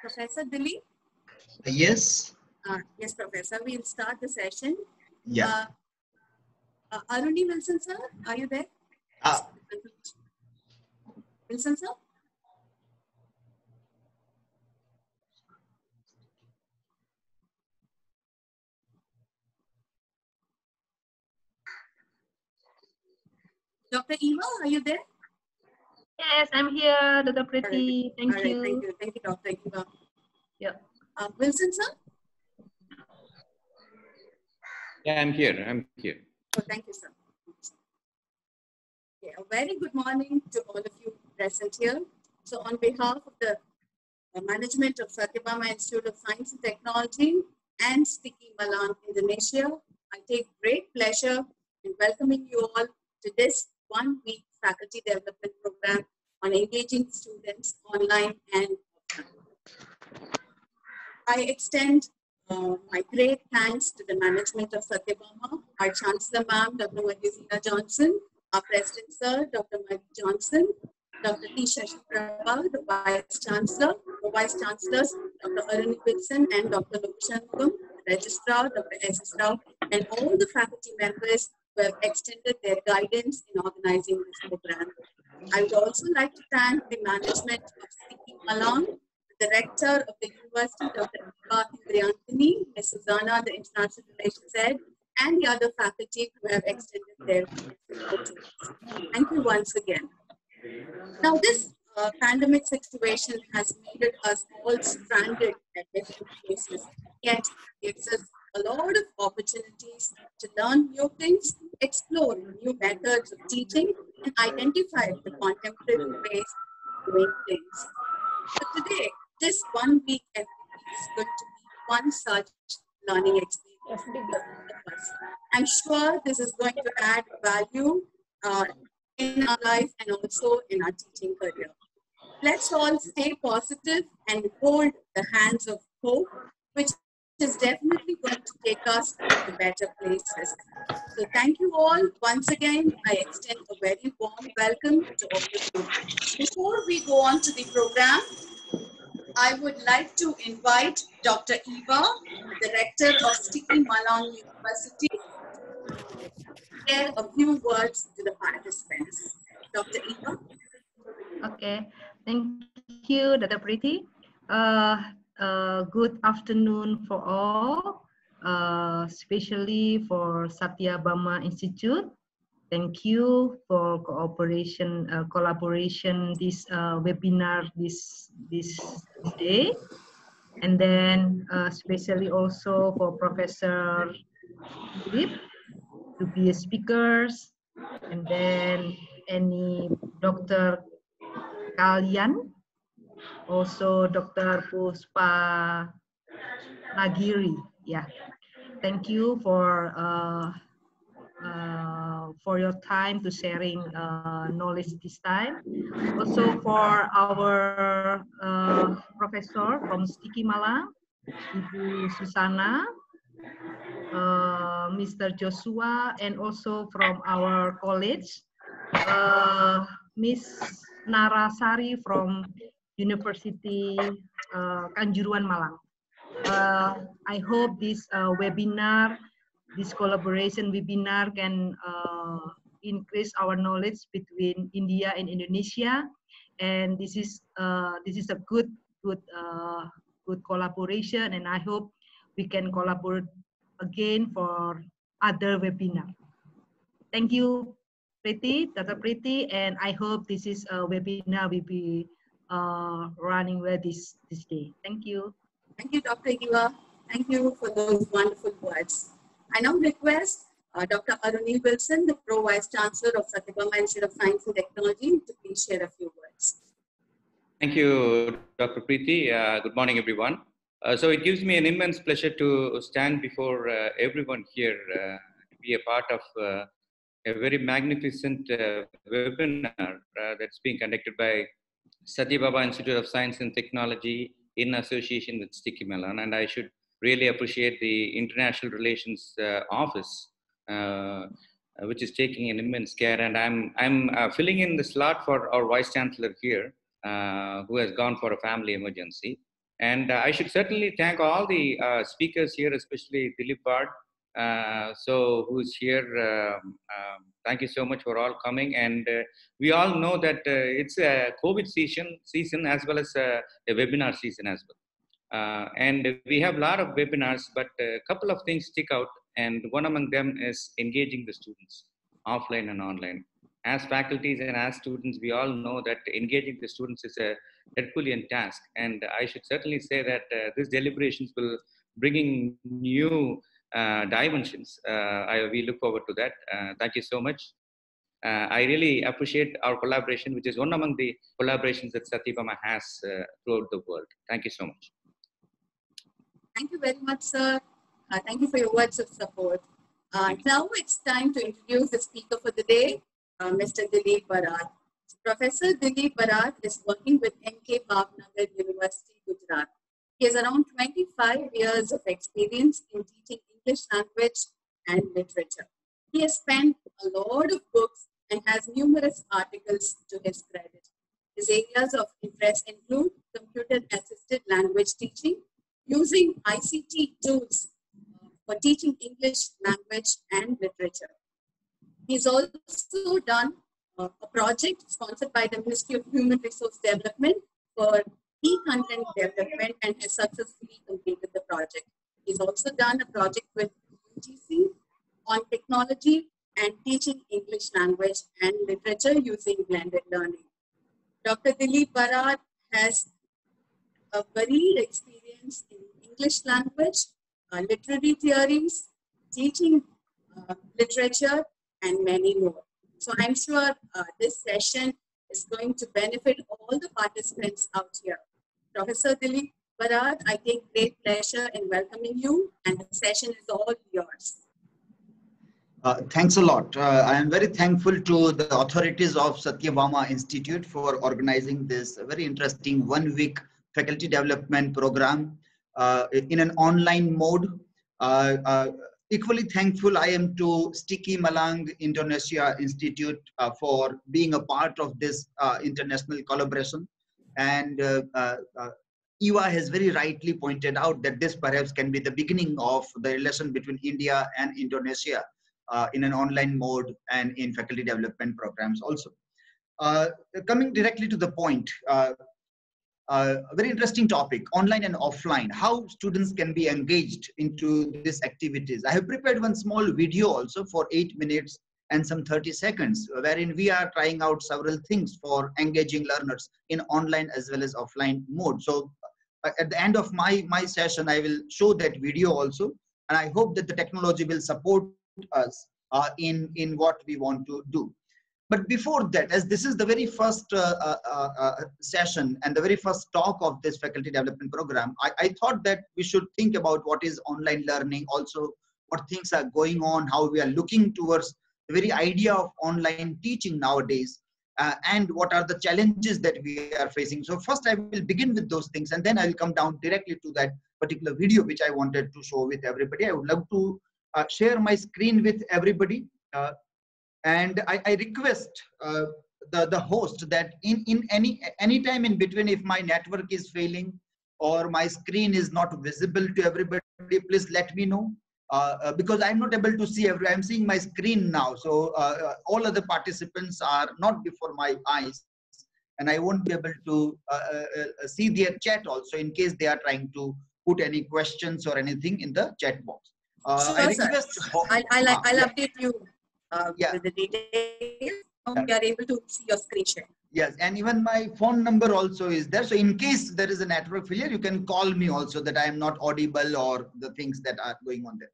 Professor Dilip? Yes. Yes, Professor. We'll start the session. Yeah. Aruni Wilson, sir, are you there? Wilson, sir? Dr. Eva, are you there? Yes, I'm here, Dr. Pretty. Right. Thank you. Thank you. Thank you, Dr. Eva. Yeah. Wilson, sir? Yeah, I'm here. Oh, thank you, sir. Okay, a very good morning to all of you present here. So on behalf of the management of Sathyabama Institute of Science and Technology and SKITI Malang, Indonesia, I take great pleasure in welcoming you all to this one-week faculty development program on engaging students online and offline. I extend my great thanks to the management of Sathyabama, our Chancellor Ma'am, Dr. Magazina Johnson, our President Sir, Dr. Mike Johnson, Dr. T. Shashiprabha, the Vice Chancellor, the Vice Chancellors, Dr. Aruni Wilson and Dr. Lokushanmugam, the Registrar, Dr. S.S. Rao, and all the faculty members who have extended their guidance in organizing this program. I would also like to thank the management of SKITI Malang, the Director of the University, Dr. Eva Indriantini, Ms. Susanna, the International Relations Head, and the other faculty who have extended their support to us. Thank you once again. Now, this pandemic situation has made us all stranded at different places, yet gives us a lot of opportunities to learn new things, explore new methods of teaching, and identify the contemporary ways of doing things. So today, this 1 week FDP is going to be one such learning experience for all of us. I'm sure this is going to add value in our life and also in our teaching career. Let's all stay positive and hold the hands of hope, which is definitely going to take us to better places. So thank you all. Once again, I extend a very warm welcome to all of you. Before we go on to the program, I would like to invite Dr. Eva, the Rector of SKITI Malang University, to share a few words to the participants. Dr. Eva? Okay, thank you, Dr. Pretty. Good afternoon for all, especially for Sathyabama Institute. Thank you for collaboration this webinar this day, and then especially also for Professor Dilip to be speakers, and then any Dr. Kalian, also Dr. Puspa Nagiri. Yeah, thank you for your time to sharing knowledge this time. Also for our professor from SKITI Malang, Ibu Susana, Mr. Joshua, and also from our college, Miss Narasari from University Kanjuruhan Malang. I hope this webinar, this collaboration webinar can increase our knowledge between India and Indonesia, and this is a good collaboration, and I hope we can collaborate again for other webinar. Thank you, Pretty, Dr. Pretty, and I hope this is a webinar will be running well this day. Thank you. Thank you, Dr. Eva. Thank you for those wonderful words. I now request Dr. Aruni Wilson, the Pro Vice Chancellor of Sathyabama Institute of Science and Technology, to please share a few words. Thank you, Dr. Preeti. Good morning, everyone. So it gives me an immense pleasure to stand before everyone here to be a part of a very magnificent webinar that's being conducted by Sathyabama Institute of Science and Technology in association with SKITI Malang, and I should really appreciate the International Relations Office, which is taking an immense care. And I'm filling in the slot for our Vice Chancellor here, who has gone for a family emergency. And I should certainly thank all the speakers here, especially Dilip Bard, who's here. Thank you so much for all coming. And we all know that it's a COVID season as well as a webinar season as well. And we have a lot of webinars, but a couple of things stick out. And one among them is engaging the students, offline and online. As faculties and as students, we all know that engaging the students is a Herculean task. And I should certainly say that these deliberations will bringing new dimensions. We look forward to that. Thank you so much. I really appreciate our collaboration, which is one among the collaborations that Sathyabama has throughout the world. Thank you so much. Thank you very much, sir. Thank you for your words of support. Now it's time to introduce the speaker for the day, Mr. Dilip Bharat. Professor Dilip Bharat is working with M.K. Bhavnagar University, Gujarat. He has around 25 years of experience in teaching English language and literature. He has penned a lot of books and has numerous articles to his credit. His areas of interest include computer-assisted language teaching, using ICT tools for teaching English language and literature. He's also done a project sponsored by the Ministry of Human Resource Development for eContent development and has successfully completed the project. He's also done a project with UGC on technology and teaching English language and literature using blended learning. Dr. Dilip Bharat has a varied experience in English language, literary theories, teaching literature, and many more. So I'm sure this session is going to benefit all the participants out here. Professor Dilip Bharat, I take great pleasure in welcoming you, and the session is all yours. Thanks a lot. I am very thankful to the authorities of Sathyabama Institute for organizing this very interesting one-week faculty development program in an online mode. Equally thankful I am to SKITI Malang Indonesia Institute for being a part of this international collaboration. And Eva has very rightly pointed out that this perhaps can be the beginning of the relation between India and Indonesia in an online mode and in faculty development programs also. Coming directly to the point, a very interesting topic, online and offline, how students can be engaged into these activities. I have prepared one small video also for 8 minutes and some 30 seconds, wherein we are trying out several things for engaging learners in online as well as offline mode. So at the end of my session, I will show that video also, and I hope that the technology will support us in what we want to do. But before that, as this is the very first session and the very first talk of this faculty development program, I thought that we should think about what is online learning, also what things are going on, how we are looking towards the very idea of online teaching nowadays, and what are the challenges that we are facing. So first I will begin with those things, and then I will come down directly to that particular video which I wanted to show with everybody. I would love to share my screen with everybody. And I request the host that in any time in between, if my network is failing or my screen is not visible to everybody, please let me know, because I'm not able to see I'm seeing my screen now. So all other participants are not before my eyes, and I won't be able to see their chat also in case they are trying to put any questions or anything in the chat box. Sure, I request. I'll update you. With the details, we are able to see your screen share. Yes, and even my phone number also is there. So in case there is a network failure, you can call me also that I am not audible or the things that are going on there.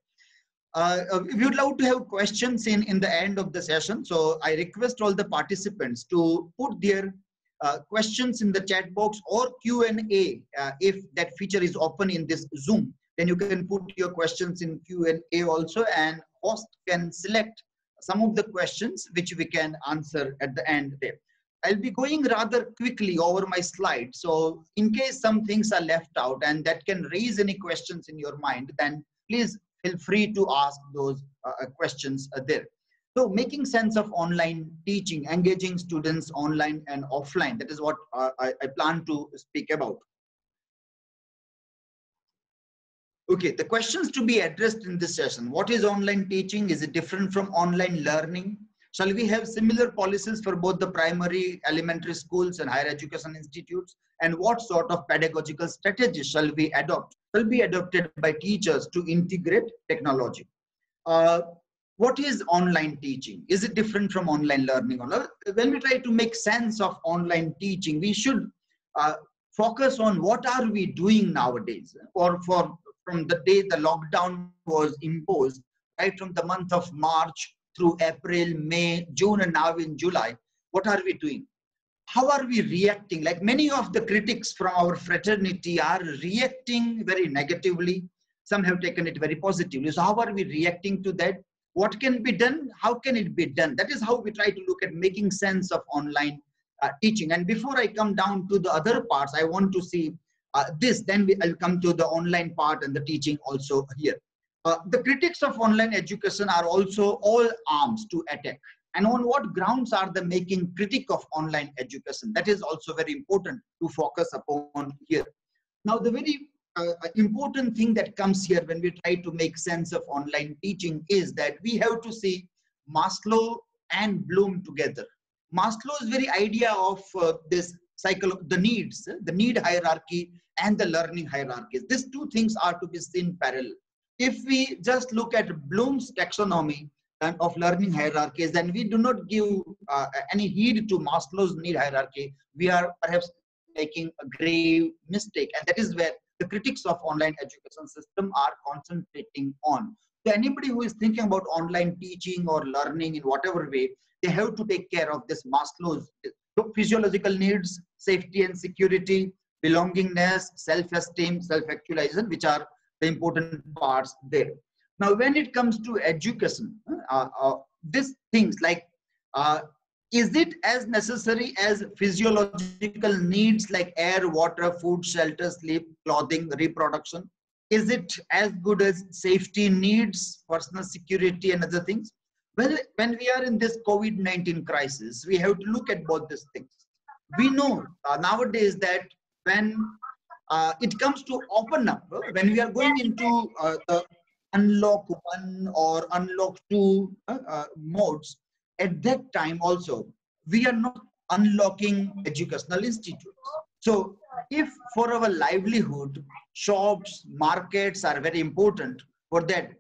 If you'd love to have questions in the end of the session, so I request all the participants to put their questions in the chat box or Q&A. If that feature is open in this Zoom, then you can put your questions in Q&A also, and host can select some of the questions which we can answer at the end there. I'll be going rather quickly over my slide. So in case some things are left out and that can raise any questions in your mind, then please feel free to ask those questions there. So making sense of online teaching, engaging students online and offline, that is what I plan to speak about. Okay, the questions to be addressed in this session. What is online teaching? Is it different from online learning? Shall we have similar policies for both the primary, elementary schools and higher education institutes? And what sort of pedagogical strategies shall we adopt? Shall be adopted by teachers to integrate technology? What is online teaching? Is it different from online learning? When we try to make sense of online teaching, we should focus on what are we doing nowadays, or from the day the lockdown was imposed, right from the month of March through April, May, June, and now in July. What are we doing? How are we reacting? Like many of the critics from our fraternity are reacting very negatively. Some have taken it very positively. So how are we reacting to that? What can be done? How can it be done? That is how we try to look at making sense of online teaching. And before I come down to the other parts, I want to see this, then I'll come to the online part and the teaching also here. The critics of online education are also all arms to attack. And on what grounds are they making critique of online education? That is also very important to focus upon here. Now, the very important thing that comes here when we try to make sense of online teaching is that we have to see Maslow and Bloom together. Maslow's very idea of this cycle of the needs, the need hierarchy and the learning hierarchies. These two things are to be seen parallel. If we just look at Bloom's taxonomy of learning hierarchies, then we do not give any heed to Maslow's need hierarchy, we are perhaps making a grave mistake. And that is where the critics of online education system are concentrating on. So anybody who is thinking about online teaching or learning in whatever way, they have to take care of this Maslow's physiological needs, safety and security, belongingness, self-esteem, self-actualization, which are the important parts there. Now, when it comes to education, these things like, is it as necessary as physiological needs like air, water, food, shelter, sleep, clothing, reproduction? Is it as good as safety needs, personal security and other things? Well, when we are in this COVID-19 crisis, we have to look at both these things. We know nowadays that when it comes to open up, when we are going into the unlock 1 or unlock 2 modes, at that time also, we are not unlocking educational institutes. So if for our livelihood, shops, markets are very important for that,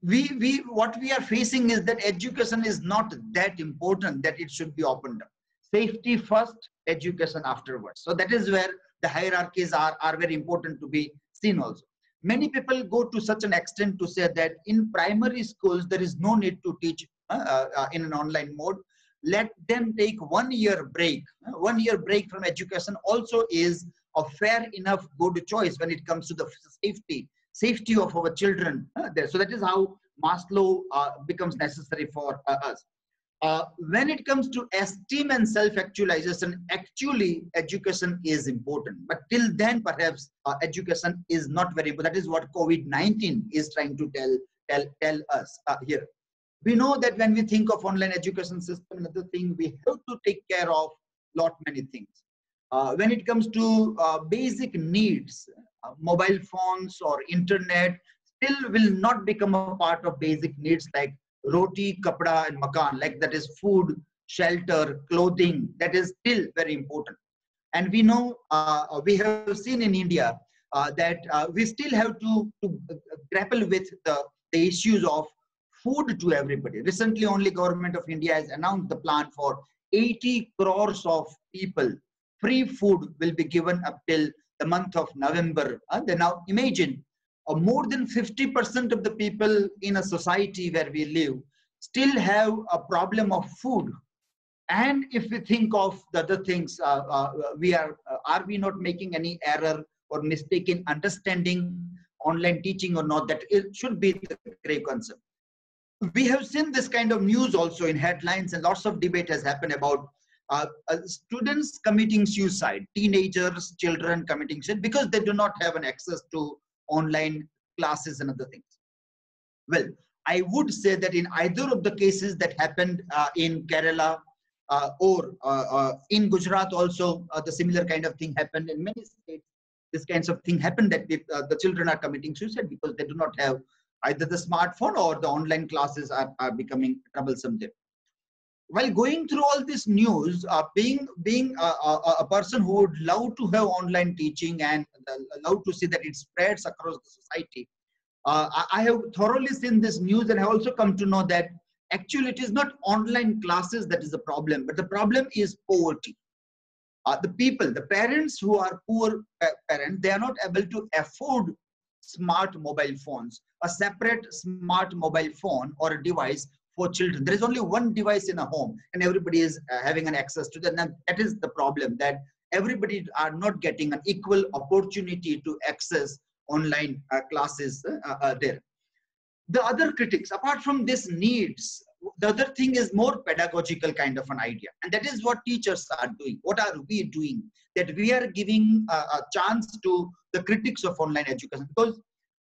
what we are facing is that education is not that important that it should be opened up. Safety first, education afterwards. So that is where the hierarchies are very important to be seen also. Many people go to such an extent to say that in primary schools, there is no need to teach in an online mode. Let them take 1 year break. 1 year break from education also is a fair enough good choice when it comes to the safety of our children there. So that is how Maslow becomes necessary for us. When it comes to esteem and self-actualization, actually education is important. But till then, perhaps education is not very important. That is what COVID-19 is trying to tell us here. We know that when we think of online education system, another thing, we have to take care of many things. When it comes to basic needs, mobile phones or internet still will not become a part of basic needs like roti, kapda, and makan, like that is food, shelter, clothing. That is still very important. And we know, we have seen in India that we still have to grapple with the issues of food to everybody. Recently, only Government of India has announced the plan for 80 crores of people. Free food will be given up till the month of November. Then now imagine more than 50% of the people in a society where we live still have a problem of food. And if we think of the other things, are we not making any error or mistake in understanding online teaching or not? That it should be the great concept. We have seen this kind of news also in headlines, and lots of debate has happened about students committing suicide, teenagers, children committing suicide because they do not have an access to online classes and other things. Well, I would say that in either of the cases that happened in Kerala or in Gujarat also, the similar kind of thing happened in many states. this kinds of thing happen, that the children are committing suicide because they do not have either the smartphone or the online classes are becoming troublesome there. While going through all this news, being a person who would love to have online teaching and love to see that it spreads across the society, I have thoroughly seen this news, and I also come to know that actually it is not online classes that is the problem, but the problem is poverty. The parents who are poor parents, they are not able to afford smart mobile phones, a separate smart mobile phone or a device for children. There is only one device in a home and everybody is having an access to that. And that is the problem, that everybody are not getting an equal opportunity to access online classes there. The other critics, apart from this needs, the other thing is more pedagogical kind of an idea. And that is what teachers are doing. What are we doing? That we are giving a chance to the critics of online education, because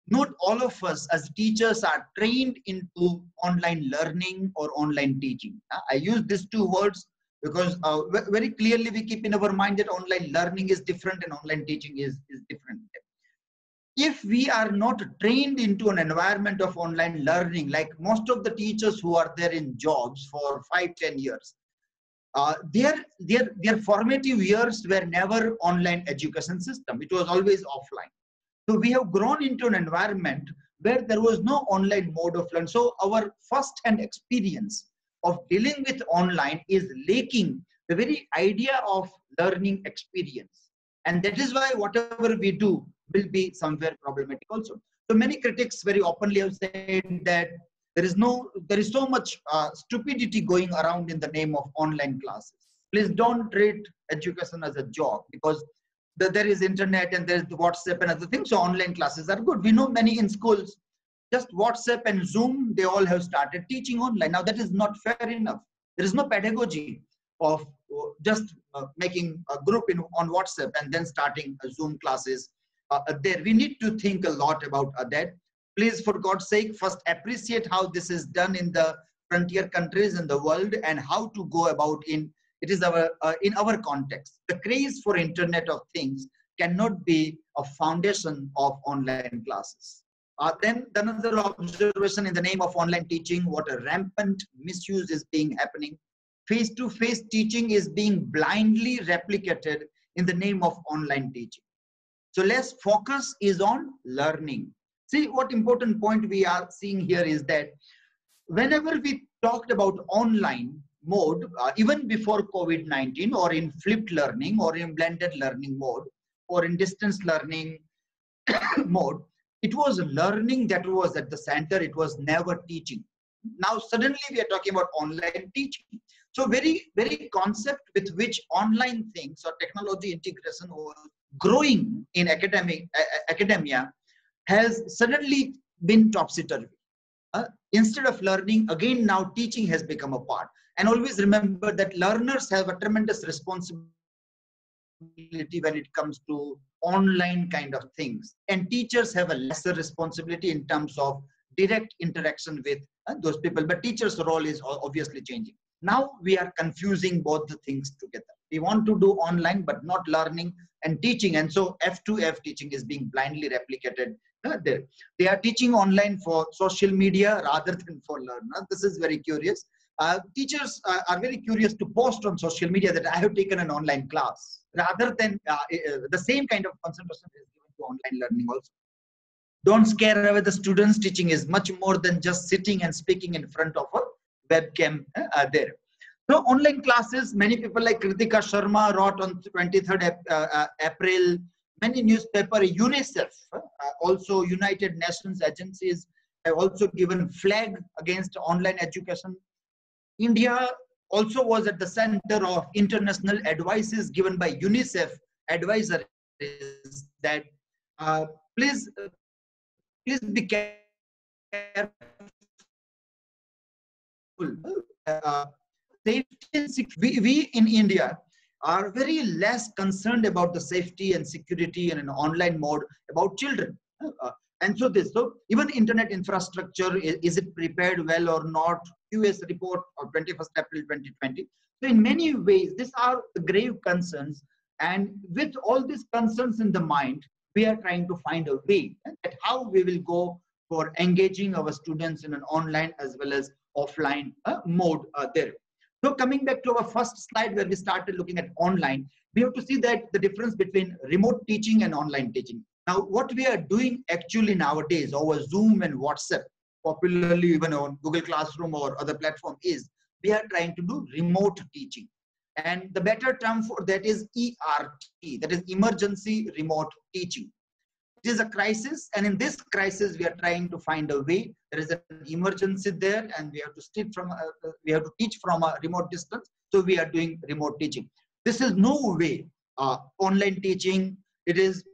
not all of us as teachers are trained into online learning or online teaching. I use these two words because very clearly we keep in our mind that online learning is different and online teaching is different. If we are not trained into an environment of online learning, like most of the teachers who are there in jobs for 5-10 years, their formative years were never online education system. It was always offline. So we have grown into an environment where there was no online mode of learning. So our first-hand experience of dealing with online is lacking the very idea of learning experience. And that is why whatever we do will be somewhere problematic also. So many critics very openly have said that there is so much stupidity going around in the name of online classes. Please don't treat education as a job, because there is internet and there is the WhatsApp and other things. So online classes are good. We know many in schools, just WhatsApp and Zoom, they all have started teaching online. Now that is not fair enough. There is no pedagogy of just making a group on WhatsApp and then starting Zoom classes there. We need to think a lot about that. Please, for God's sake, first appreciate how this is done in the frontier countries in the world and how to go about in our context. The craze for Internet of Things cannot be a foundation of online classes. Then another observation in the name of online teaching, what a rampant misuse is being happening. Face-to-face teaching is being blindly replicated in the name of online teaching. So less focus is on learning. See, what important point we are seeing here is that whenever we talked about online mode, even before COVID-19, or in flipped learning, or in blended learning mode, or in distance learning mode, it was learning that was at the center. It was never teaching. Now suddenly we are talking about online teaching. So very concept with which online things or technology integration was growing in academia has suddenly been topsy-turvy. Instead of learning, again now teaching has become a part. And always remember that learners have a tremendous responsibility when it comes to online kind of things. And teachers have a lesser responsibility in terms of direct interaction with those people. But teachers' role is obviously changing. Now we are confusing both the things together. We want to do online, but not learning and teaching. And so F2F teaching is being blindly replicated there. They are teaching online for social media rather than for learners. This is very curious. Teachers are very curious to post on social media that I have taken an online class, rather than the same kind of concentration is given to online learning also. Don't scare away the students. Teaching is much more than just sitting and speaking in front of a webcam there. So online classes, many people like Kritika Sharma wrote on 23rd April, many newspaper, UNICEF, also United Nations agencies have also given flag against online education. India also was at the center of international advices given by UNICEF advisories that please be careful. We in India are very less concerned about the safety and security in an online mode about children. And so even internet infrastructure, is it prepared well or not? US report of 21st April 2020. So in many ways, these are the grave concerns And with all these concerns in the mind, we are trying to find a way at how we will go for engaging our students in an online as well as offline mode there. So coming back to our first slide where we started looking at online, we have to see that the difference between remote teaching and online teaching. Now, what we are doing actually nowadays over Zoom and WhatsApp, popularly even on Google Classroom or other platform, is we are trying to do remote teaching. And the better term for that is ERT, that is emergency remote teaching. It is a crisis, and in this crisis, we are trying to find a way. There is an emergency there, and we have to teach from a remote distance. So we are doing remote teaching. This is no way online teaching. It is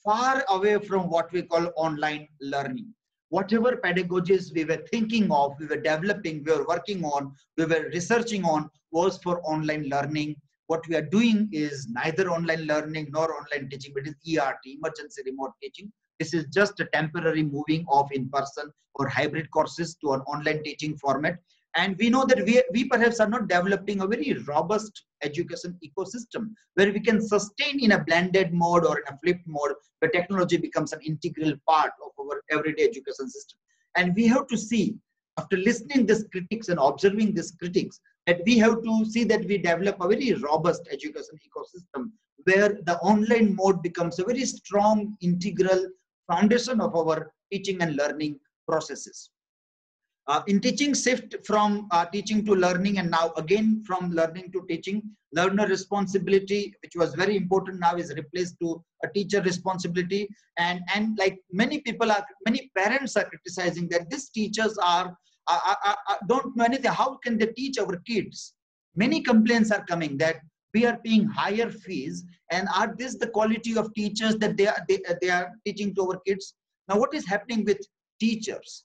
far away from what we call online learning. Whatever pedagogies we were thinking of, we were developing, we were working on, we were researching on, was for online learning. What we are doing is neither online learning nor online teaching, but it is ERT, emergency remote teaching. This is just a temporary moving of in-person or hybrid courses to an online teaching format. And we know that we perhaps are not developing a very robust education ecosystem where we can sustain in a blended mode or in a flipped mode where technology becomes an integral part of our everyday education system. And we have to see, after listening to these critics and observing these critics, that we have to see that we develop a very robust education ecosystem where the online mode becomes a very strong, integral foundation of our teaching and learning processes. In teaching, shift from teaching to learning, and now again from learning to teaching. Learner responsibility, which was very important, now is replaced to a teacher responsibility. And like many parents are criticizing that these teachers don't know anything. How can they teach our kids? Many complaints are coming that we are paying higher fees, and are this the quality of teachers that they are teaching to our kids? Now, what is happening with teachers?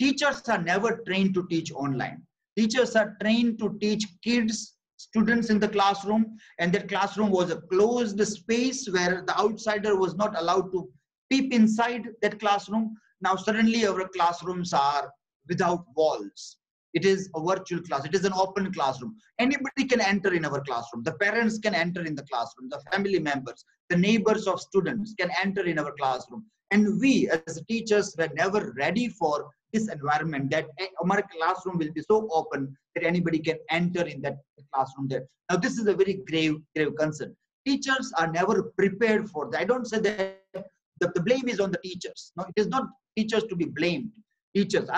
Teachers are never trained to teach online. Teachers are trained to teach kids, students in the classroom, and that classroom was a closed space where the outsider was not allowed to peep inside that classroom. Now suddenly our classrooms are without walls. It is a virtual class. It is an open classroom. Anybody can enter in our classroom. The parents can enter in the classroom. The family members, the neighbors of students can enter in our classroom. And we as teachers were never ready for this environment, that our classroom will be so open that anybody can enter in that classroom there. Now, this is a very grave concern. Teachers are never prepared for that. I don't say that the blame is on the teachers. No, it is not teachers to be blamed. Teachers.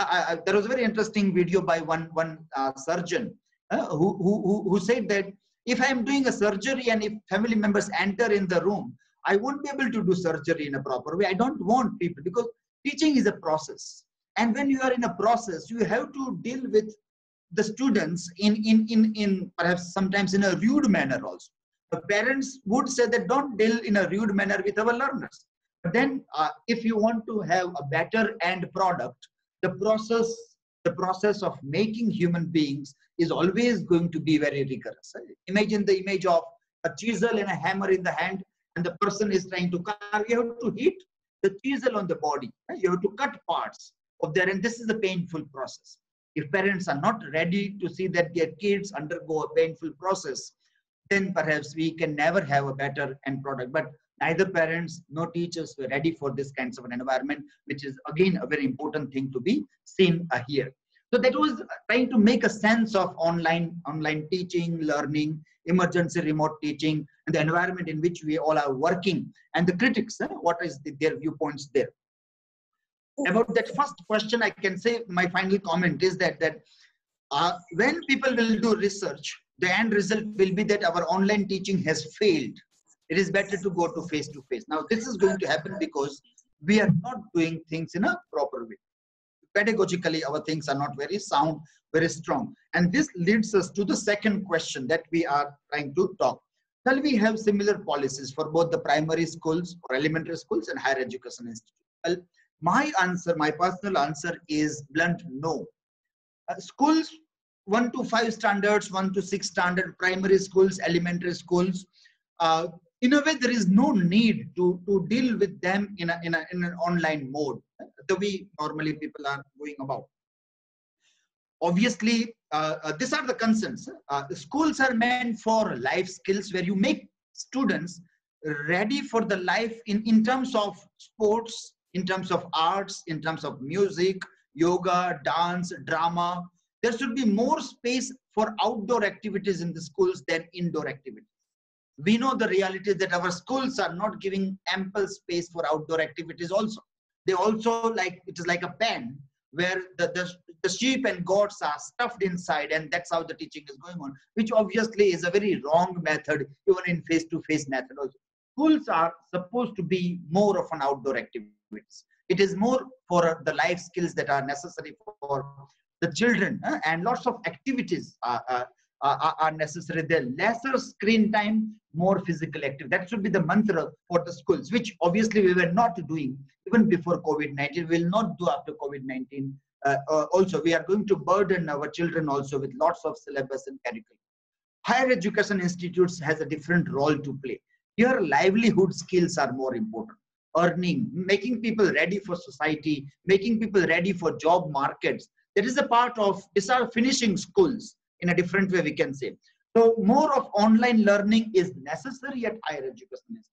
There was a very interesting video by one surgeon who said that if I am doing a surgery and if family members enter in the room, I won't be able to do surgery in a proper way. I don't want people, because teaching is a process. And when you are in a process, you have to deal with the students in perhaps sometimes in a rude manner also. The parents would say that don't deal in a rude manner with our learners. But then if you want to have a better end product, the process of making human beings is always going to be very rigorous. Imagine the image of a chisel and a hammer in the hand, and the person is trying to carve. You have to hit the chisel on the body. You have to cut parts of there, and this is a painful process. If parents are not ready to see that their kids undergo a painful process, then perhaps we can never have a better end product. But neither parents nor teachers were ready for this kinds of an environment, which is again a very important thing to be seen here. So that was trying to make a sense of online teaching, learning, emergency remote teaching, and the environment in which we all are working, and the critics, what is their viewpoints there. About that first question, I can say my final comment is that when people will do research, the end result will be that our online teaching has failed. It is better to go to face-to-face. Now, this is going to happen because we are not doing things in a proper way. Pedagogically, our things are not very sound, very strong. And this leads us to the second question that we are trying to talk. Shall we have similar policies for both the primary schools or elementary schools and higher education institutes? Well, my answer, my personal answer is blunt no. Schools 1 to 5 standards, 1 to 6 standard, primary schools, elementary schools, in a way there is no need to deal with them in an online mode, the way normally people are going about. Obviously, these are the concerns. Schools are meant for life skills where you make students ready for the life in terms of sports, in terms of arts, in terms of music, yoga, dance, drama. There should be more space for outdoor activities in the schools than indoor activities. We know the reality that our schools are not giving ample space for outdoor activities also. They also, like, it is like a pen where the sheep and goats are stuffed inside, and that's how the teaching is going on, which obviously is a very wrong method, even in face-to-face method also. Schools are supposed to be more of an outdoor activities. It is more for the life skills that are necessary for the children, and lots of activities are necessary there. Lesser screen time, more physical activity. That should be the mantra for the schools, which obviously we were not doing even before COVID-19. We will not do after COVID-19. Also, we are going to burden our children also with lots of syllabus and curriculum. Higher education institutes has a different role to play. Here, livelihood skills are more important. Earning, making people ready for society, making people ready for job markets. That is a part of, these are finishing schools in a different way, we can say. So more of online learning is necessary at higher education institutes.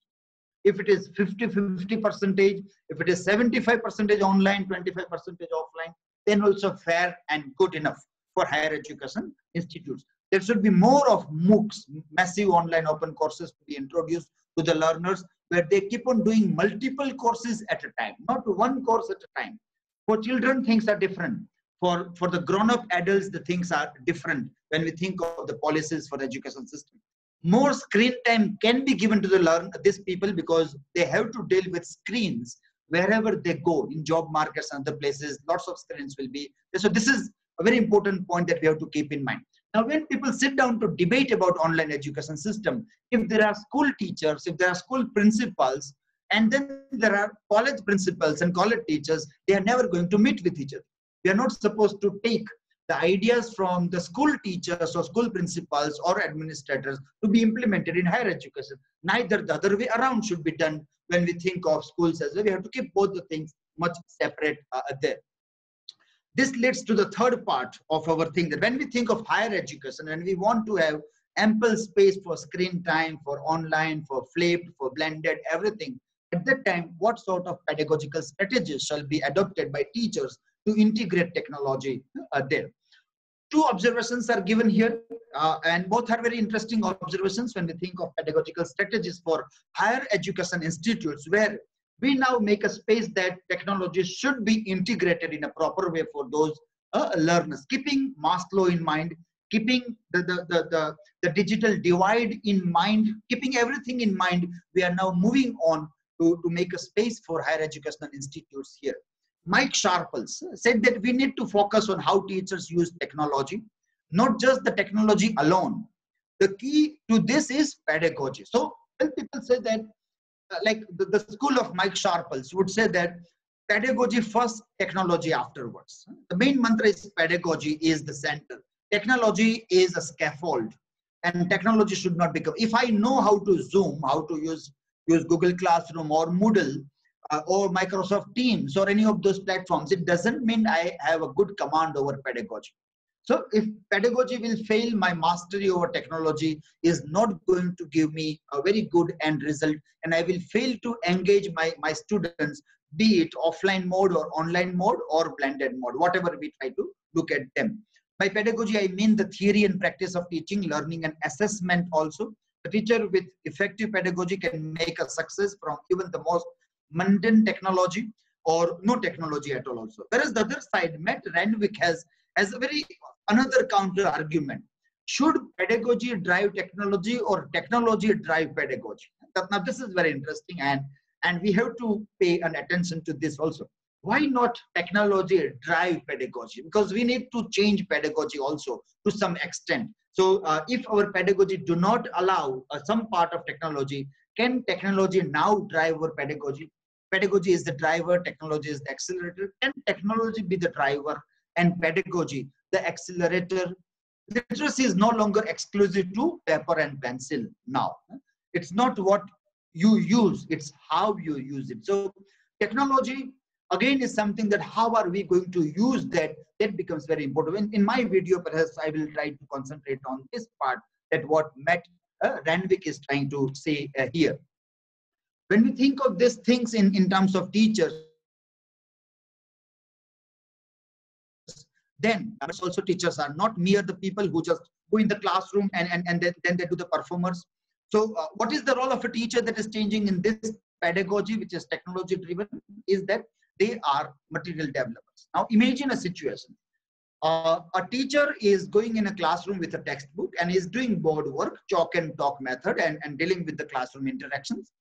If it is 50-50%, if it is 75% online, 25% offline, then also fair and good enough for higher education institutes. There should be more of MOOCs, massive online open courses, to be introduced to the learners, where they keep on doing multiple courses at a time, not one course at a time. For children, things are different. For the grown-up adults, the things are different when we think of the policies for the education system. More screen time can be given to these people, because they have to deal with screens wherever they go, in job markets and other places. Lots of screens will be. So this is a very important point that we have to keep in mind. Now, when people sit down to debate about online education system, if there are school teachers, if there are school principals, and then there are college principals and college teachers, they are never going to meet with each other. We are not supposed to take the ideas from the school teachers or school principals or administrators to be implemented in higher education. Neither the other way around should be done when we think of schools as well. We have to keep both the things much separate there. This leads to the third part of our thing, that when we think of higher education and we want to have ample space for screen time, for online, for flipped, for blended, everything, at that time, what sort of pedagogical strategies shall be adopted by teachers to integrate technology there? Two observations are given here, and both are very interesting observations when we think of pedagogical strategies for higher education institutes, where we now make a space that technology should be integrated in a proper way for those learners, keeping Maslow in mind, keeping the digital divide in mind, keeping everything in mind. We are now moving on to make a space for higher educational institutes here. Mike Sharples said that we need to focus on how teachers use technology, not just the technology alone. The key to this is pedagogy. So when people say that, like the school of Mike Sharples would say that pedagogy first, technology afterwards. The main mantra is pedagogy is the center. Technology is a scaffold, and technology should not become. If I know how to Zoom, how to use Google Classroom or Moodle, or Microsoft Teams or any of those platforms, it doesn't mean I have a good command over pedagogy. So if pedagogy will fail, my mastery over technology is not going to give me a very good end result, and I will fail to engage my students, be it offline mode or online mode or blended mode, whatever we try to look at them. By pedagogy, I mean the theory and practice of teaching, learning and assessment also. The teacher with effective pedagogy can make a success from even the most mundane technology or no technology at all also. Whereas the other side, Matt Randwick has a very another counter argument. Should pedagogy drive technology or technology drive pedagogy? Now this is very interesting, and we have to pay an attention to this also. Why not technology drive pedagogy? Because we need to change pedagogy also to some extent. So if our pedagogy do not allow some part of technology, can technology now drive our pedagogy? Pedagogy is the driver, technology is the accelerator. Can technology be the driver and pedagogy the accelerator? Literacy is no longer exclusive to paper and pencil now. It's not what you use, it's how you use it. So technology again is something that how are we going to use that becomes very important. In my video, perhaps I will try to concentrate on this part, that what Matt Randwick is trying to say here. When we think of these things in terms of teachers, then also teachers are not mere the people who just go in the classroom and then they do the performers. So what is the role of a teacher that is changing in this pedagogy, which is technology driven, is that they are material developers. Now imagine a situation. A teacher is going in a classroom with a textbook and is doing board work, chalk and talk method, and dealing with the classroom interactions.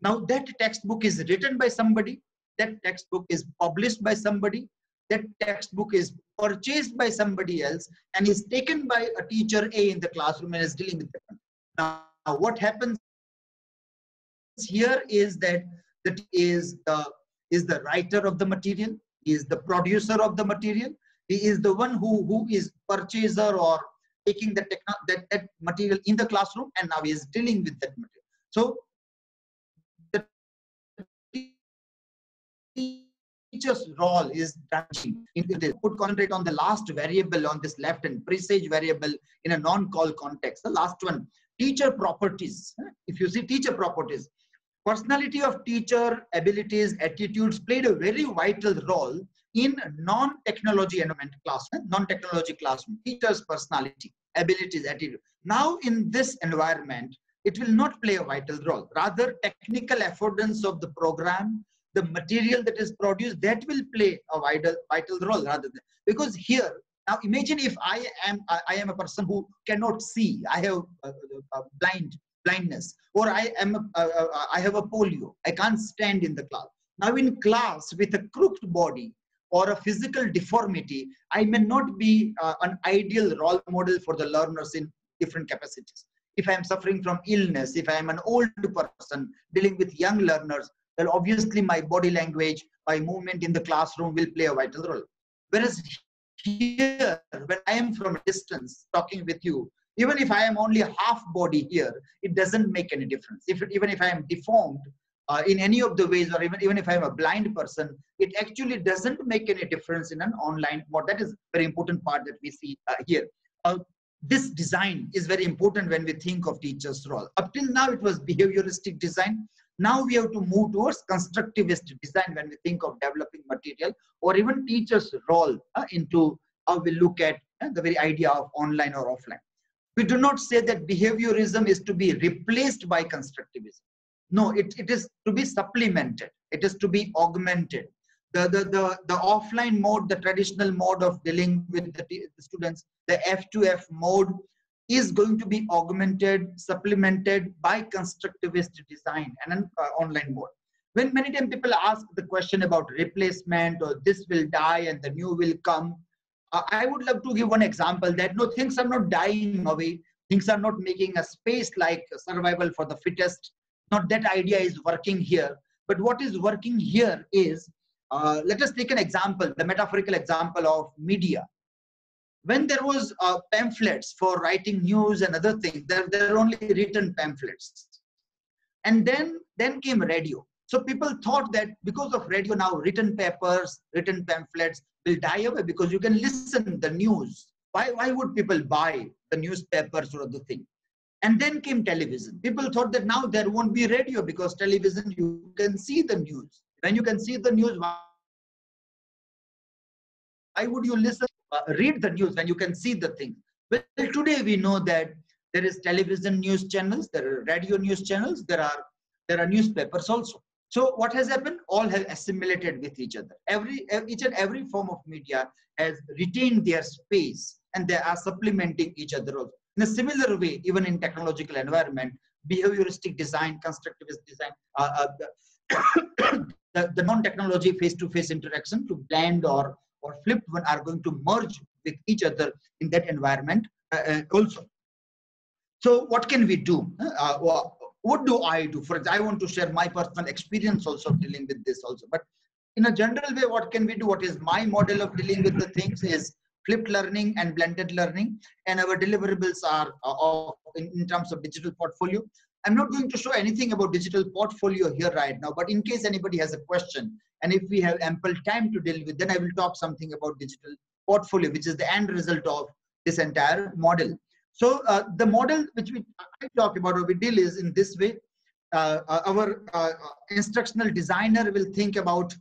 Now that textbook is written by somebody, that textbook is published by somebody, that textbook is purchased by somebody else and is taken by a teacher A in the classroom and is dealing with them. Now what happens here is that is the writer of the material, is the producer of the material, he is the one who is purchaser or taking that material in the classroom, and now he is dealing with that material. So the teacher's role is branching. Would concentrate on the last variable on this left and presage variable in a non-call context. The last one, teacher properties. If you see teacher properties, personality of teacher, abilities, attitudes played a very vital role in non-technology environment classroom, non-technology classroom. Teacher's personality, abilities, attitude. Now in this environment, it will not play a vital role. Rather, technical affordance of the program, the material that is produced, that will play a vital role rather than, because here, now imagine if I am a person who cannot see, I have blindness, or I have a polio, I can't stand in the class. Now in class with a crooked body or a physical deformity, I may not be an ideal role model for the learners in different capacities. If I am suffering from illness, if I am an old person dealing with young learners, then obviously my body language, my movement in the classroom will play a vital role. Whereas here, when I am from a distance talking with you, even if I am only a half body here, it doesn't make any difference. Even if I am deformed in any of the ways, or even if I am a blind person, it actually doesn't make any difference in an online mode. That is a very important part that we see here. This design is very important when we think of teacher's role. Up till now, it was behavioristic design. Now we have to move towards constructivist design when we think of developing material, or even teacher's role into how we look at the very idea of online or offline. We do not say that behaviorism is to be replaced by constructivism. No, it is to be supplemented. It is to be augmented. The offline mode, the traditional mode of dealing with the students, the F2F mode, is going to be augmented, supplemented by constructivist design and an online mode. When many times people ask the question about replacement, or this will die and the new will come, I would love to give one example that no, things are not dying away. Things are not making a space like survival for the fittest. Not that idea is working here. But what is working here is, let us take an example, the metaphorical example of media. When there was pamphlets for writing news and other things, there were only written pamphlets. And then came radio. So people thought that because of radio now, written papers, written pamphlets will die away because you can listen to the news. Why would people buy the newspapers or other thing? And then came television. People thought that now there won't be radio because television, you can see the news. When you can see the news, why would you listen, read the news when you can see the thing? Well, today we know that there is television news channels, there are radio news channels, there are newspapers also. So what has happened? All have assimilated with each other. Each and every form of media has retained their space, and they are supplementing each other also. In a similar way, even in technological environment, behavioristic design, constructivist design, the non-technology face-to-face interaction to blend or flipped one are going to merge with each other in that environment also. So what can we do? What do I do? For example, I want to share my personal experience also dealing with this also. But in a general way, what can we do? What is my model of dealing with the things is flipped learning and blended learning. And our deliverables are in terms of digital portfolio. I'm not going to show anything about digital portfolio here right now, but in case anybody has a question, and if we have ample time to deal with, then I will talk something about digital portfolio, which is the end result of this entire model. So the model which I talk about or we deal is in this way. Our instructional designer will think about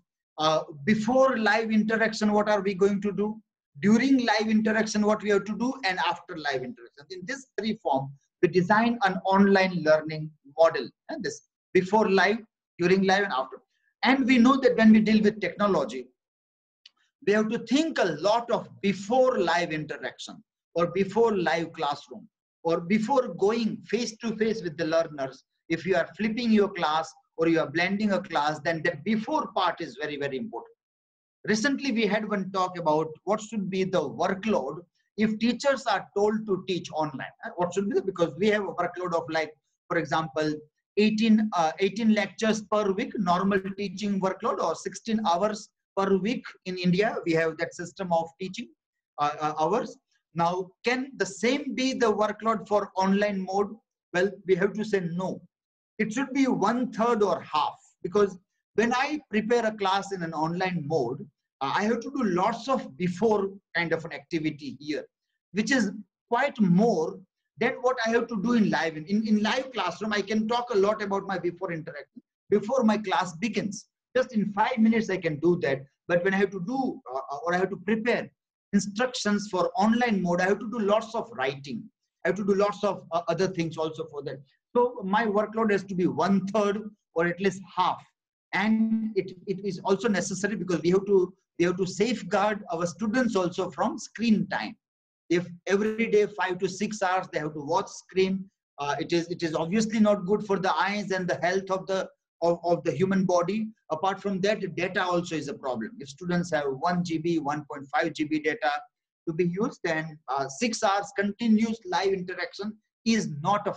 before live interaction, what are we going to do? During live interaction, what we have to do, and after live interaction. In this very form, we design an online learning model. And this before live, during live, and after. And we know that when we deal with technology, we have to think a lot of before live interaction, or before live classroom, or before going face to face with the learners. If you are flipping your class or you are blending a class, then that before part is very, very important. Recently, we had one talk about what should be the workload if teachers are told to teach online. What should be, because we have a workload of, like, for example, 18 lectures per week, normal teaching workload, or 16 hours per week in India. We have that system of teaching hours. Now, can the same be the workload for online mode? Well, we have to say no. It should be 1/3 or half, because when I prepare a class in an online mode, I have to do lots of before kind of an activity here, which is quite more than what I have to do in live. In live classroom, I can talk a lot about my before interaction, before my class begins. Just in 5 minutes, I can do that. But when I have to do, or I have to prepare instructions for online mode, I have to do lots of writing. I have to do lots of other things also for that. So my workload has to be 1/3 or at least half. And it is also necessary because we have to safeguard our students also from screen time. If every day 5 to 6 hours they have to watch screen, it is obviously not good for the eyes and the health of the human body. Apart from that, data also is a problem. If students have 1 GB, 1.5 GB data to be used, then 6 hours continuous live interaction is not a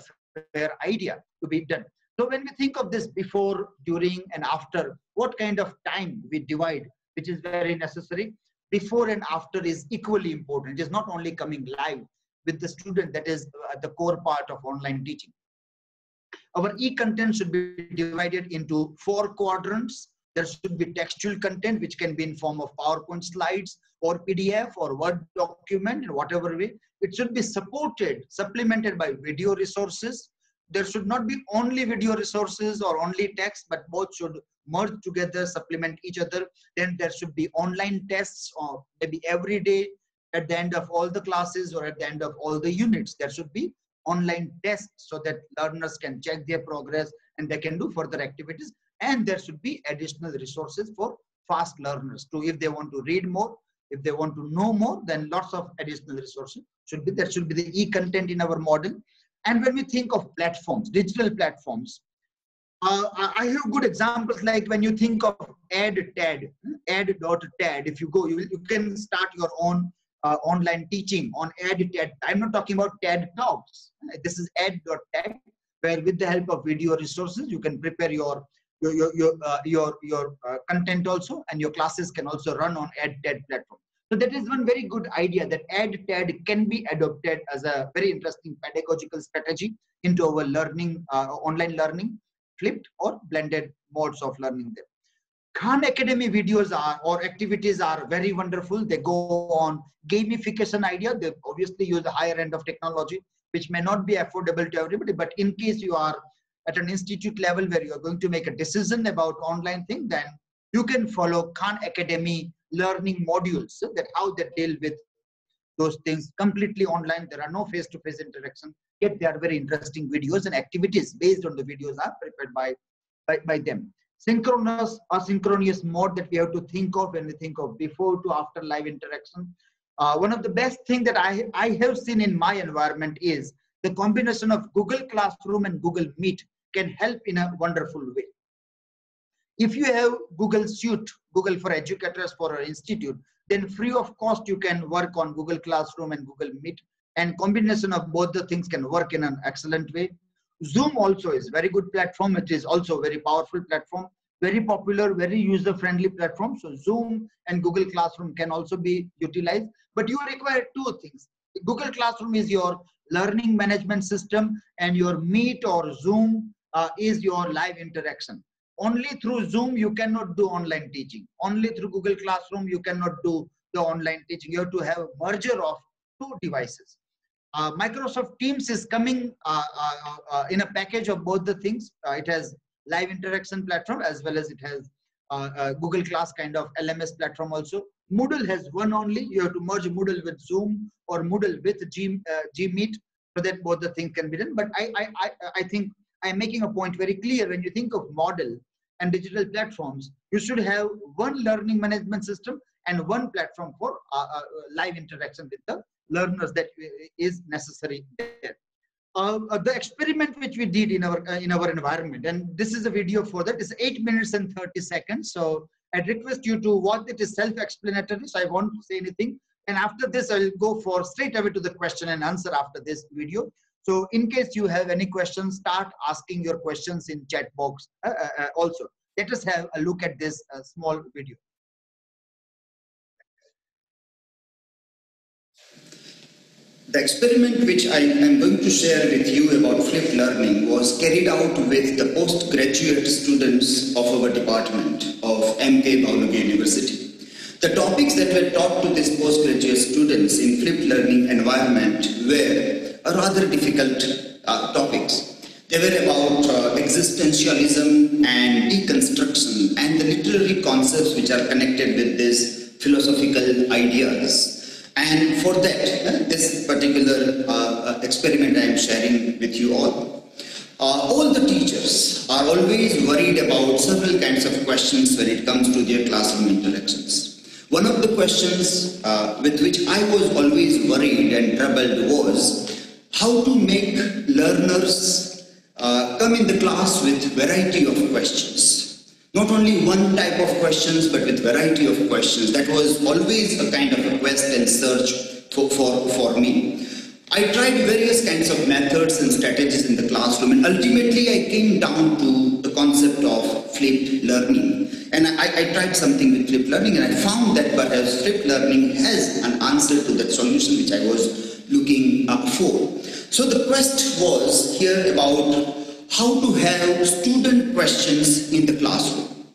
fair idea to be done. So when we think of this before, during, and after, what kind of time we divide, which is very necessary. Before and after is equally important. It is not only coming live with the student, that is the core part of online teaching. Our e-content should be divided into 4 quadrants. There should be textual content, which can be in form of PowerPoint slides or PDF or Word document, in whatever way. It should be supported, supplemented by video resources. There should not be only video resources or only text, but both should merge together, supplement each other. Then there should be online tests, or maybe every day at the end of all the classes or at the end of all the units. There should be online tests so that learners can check their progress and they can do further activities. And there should be additional resources for fast learners too. If they want to read more, if they want to know more, then lots of additional resources should be. There should be the e-content in our model. And when we think of platforms, digital platforms, I have good examples, like when you think of add.tad, if you go, you can start your own online teaching on add.tad. I'm not talking about TED Talks. This is add.tad, where with the help of video resources, you can prepare your content also, and your classes can also run on add.tad platform. So that is one very good idea, that add.tad can be adopted as a very interesting pedagogical strategy into our learning, online learning, flipped or blended modes of learning there. Khan Academy videos or activities are very wonderful. They go on gamification idea. They obviously use the higher end of technology, which may not be affordable to everybody. But in case you are at an institute level where you are going to make a decision about online thing, then you can follow Khan Academy learning modules, so that how they deal with those things completely online. There are no face-to-face interaction, yet they are very interesting videos, and activities based on the videos are prepared by them. Synchronous, asynchronous mode that we have to think of when we think of before to after live interaction. One of the best thing that I have seen in my environment is the combination of Google Classroom and Google Meet can help in a wonderful way. If you have Google Suite, Google for Educators for our institute, then free of cost you can work on Google Classroom and Google Meet, and combination of both the things can work in an excellent way. Zoom also is very good platform. It is also a very powerful platform, very popular, very user-friendly platform. So Zoom and Google Classroom can also be utilized, but you require 2 things. Google Classroom is your learning management system, and your Meet or Zoom is your live interaction. Only through Zoom you cannot do online teaching. Only through Google Classroom you cannot do the online teaching. You have to have a merger of 2 devices. Microsoft Teams is coming in a package of both the things. It has live interaction platform as well as it has Google Class kind of LMS platform also. Moodle has one only. You have to merge Moodle with Zoom or Moodle with Gmeet so that both the things can be done. But I think I'm making a point very clear. When you think of model and digital platforms, you should have one learning management system and one platform for live interaction with the learners that is necessary there. The experiment which we did in our environment, and this is a video for that, is 8 minutes and 30 seconds. So I'd request you to watch it. Is self-explanatory, so I won't say anything. And after this, I'll go for straight away to the question and answer after this video. So in case you have any questions, start asking your questions in chat box also. Let us have a look at this small video. The experiment which I am going to share with you about flipped learning was carried out with the postgraduate students of our department of MKBU University. The topics that were taught to these postgraduate students in flipped learning environment were rather difficult topics. They were about existentialism and deconstruction and the literary concepts which are connected with these philosophical ideas. And for that, this particular experiment I am sharing with you all. All the teachers are always worried about several kinds of questions when it comes to their classroom interactions. One of the questions with which I was always worried and troubled was how to make learners come in the class with variety of questions. Not only one type of questions, but with variety of questions. That was always a kind of a quest and search for me. I tried various kinds of methods and strategies in the classroom, and ultimately I came down to the concept of flipped learning. And I tried something with flipped learning, and I found that perhaps flipped learning has an answer to that solution which I was looking for. So the quest was here about how to have student questions in the classroom.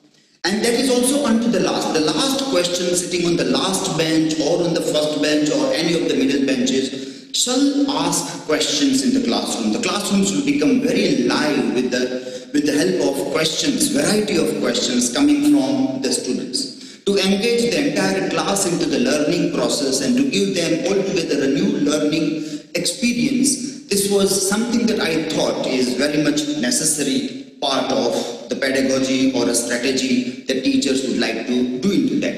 And that is also unto the last question sitting on the last bench or on the first bench or any of the middle benches shall ask questions in the classroom. The classrooms will become very live with the help of questions, variety of questions coming from the students. To engage the entire class into the learning process and to give them altogether a new learning experience, this was something that I thought is very much necessary part of the pedagogy or a strategy that teachers would like to do into that.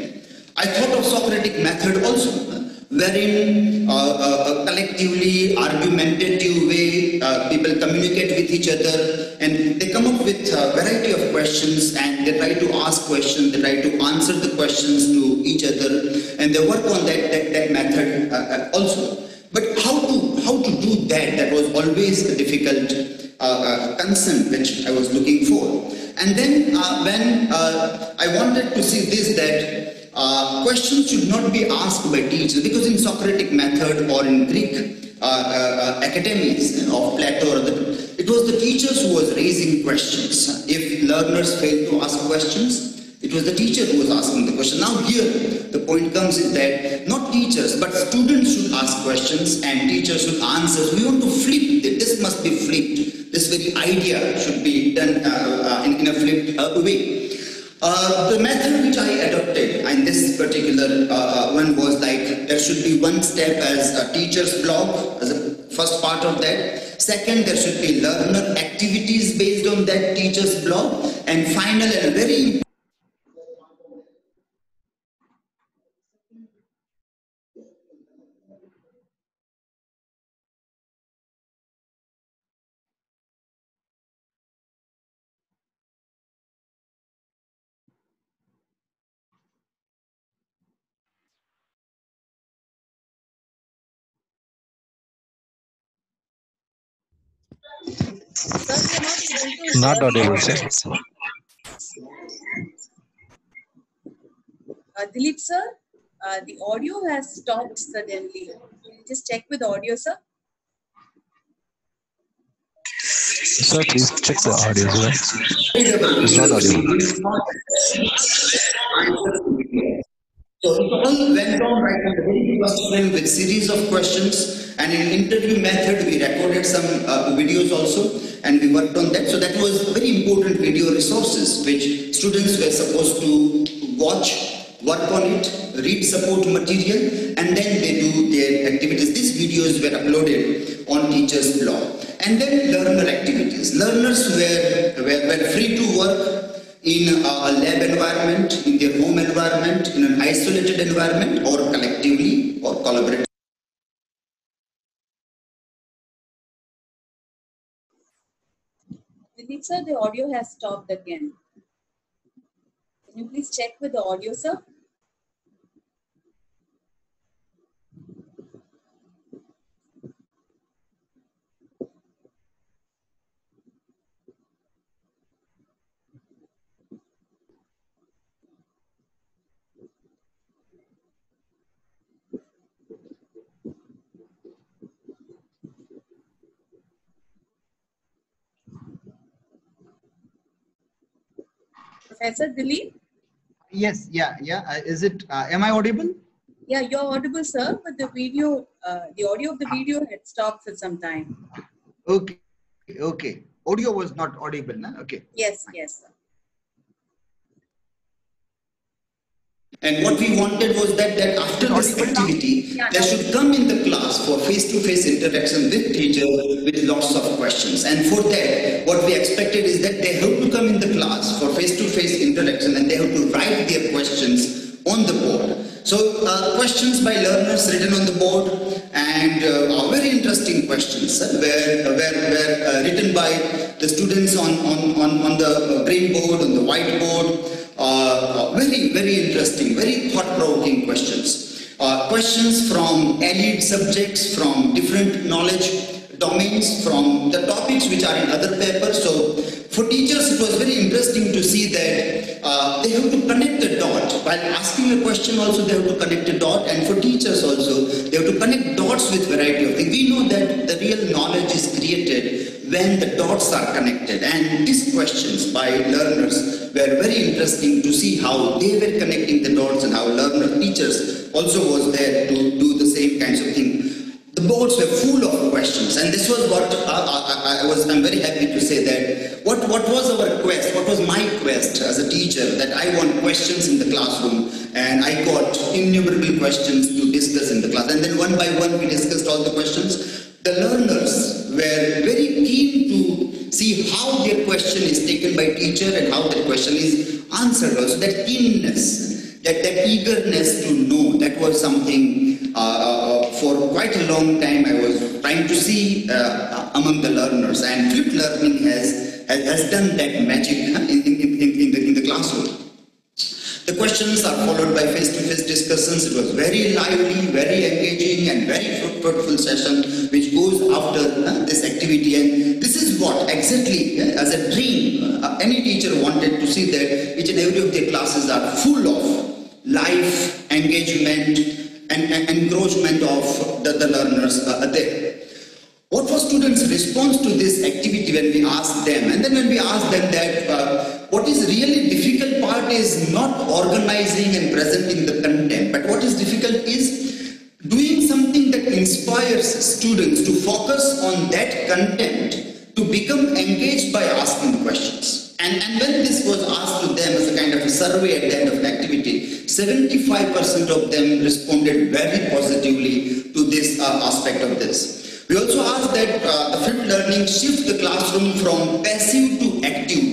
I thought of Socratic method also, wherein a collectively argumentative way people communicate with each other and they come up with a variety of questions and they try to ask questions, they try to answer the questions to each other and they work on that method also. But how to do that was always a difficult concern which I was looking for. And then when I wanted to see this, that questions should not be asked by teachers, because in Socratic method or in Greek academies of Plato, it was the teachers who was raising questions. If learners failed to ask questions, it was the teacher who was asking the question. Now here, the point comes is that not teachers, but students should ask questions and teachers should answer. We want to flip it. This must be flipped. This very idea should be done in a flipped way. The method which I adopted in this particular one was like there should be one step as a teacher's blog as a first part of that. Second, there should be learner activities based on that teacher's blog. And final and very Not audible, sir. Dilip sir, the audio has stopped suddenly. Can you just check with audio, sir? Sir, please check the audio, sir. It's not audible. So it all went on right from the very first frame with series of questions, And in interview method, we recorded some videos also, and we worked on that. So that was very important video resources which students were supposed to watch, work on it, read support material, and then they do their activities. These videos were uploaded on teachers' blog. And then learner activities. Learners were free to work in a lab environment, in their home environment, in an isolated environment, or collectively or collaboratively. Dilip sir, the audio has stopped again. Can you please check with the audio, sir? Professor Dilip? Yes, is it, am I audible? Yeah, you're audible, sir, but the video, the audio of the video had stopped for some time. Okay. Audio was not audible, no? Okay. Yes, sir. And what we wanted was that after this activity, they should come in the class for face-to-face interaction with teacher with lots of questions. And for that, what we expected is that they have to come in the class for face-to-face interaction, and they have to write their questions on the board. So questions by learners written on the board, and very interesting questions were written by the students on the green board, on the whiteboard. Very interesting, very thought-provoking questions. Questions from elite subjects, from different knowledge domains, from the topics which are in other papers. So for teachers, it was very interesting to see that they have to connect the dot. While asking a question also, they have to connect a dot. And for teachers also, they have to connect dots with variety of things. We know that the real knowledge is created when the dots are connected. And these questions by learners were very interesting to see how they were connecting the dots, and how learner teachers also was there to do the same kinds of thing. The boards were full of questions, and this was what I'm very happy to say that what was our quest, what was my quest as a teacher, that I want questions in the classroom, and I got innumerable questions to discuss in the class, and then one by one we discussed all the questions. The learners were very keen to see how their question is taken by teacher and how that question is answered also. That keenness, that eagerness to know, that was something for quite a long time I was trying to see among the learners, and flipped learning has done that magic in the classroom. The questions are followed by face-to-face discussions. It was very lively, very engaging, and very fruitful session which goes after this activity. And this is what exactly, as a dream, any teacher wanted to see that each and every of their classes are full of life, engagement, and encouragement of the learners there. What was students' response to this activity when we asked them? And then when we asked them that what is really difficult part is not organizing and presenting the content, but what is difficult is doing something that inspires students to focus on that content, to become engaged by asking questions. And when this was asked to them as a kind of a survey at the end of the activity, 75% of them responded very positively to this aspect of this. We also asked that the flipped learning shift the classroom from passive to active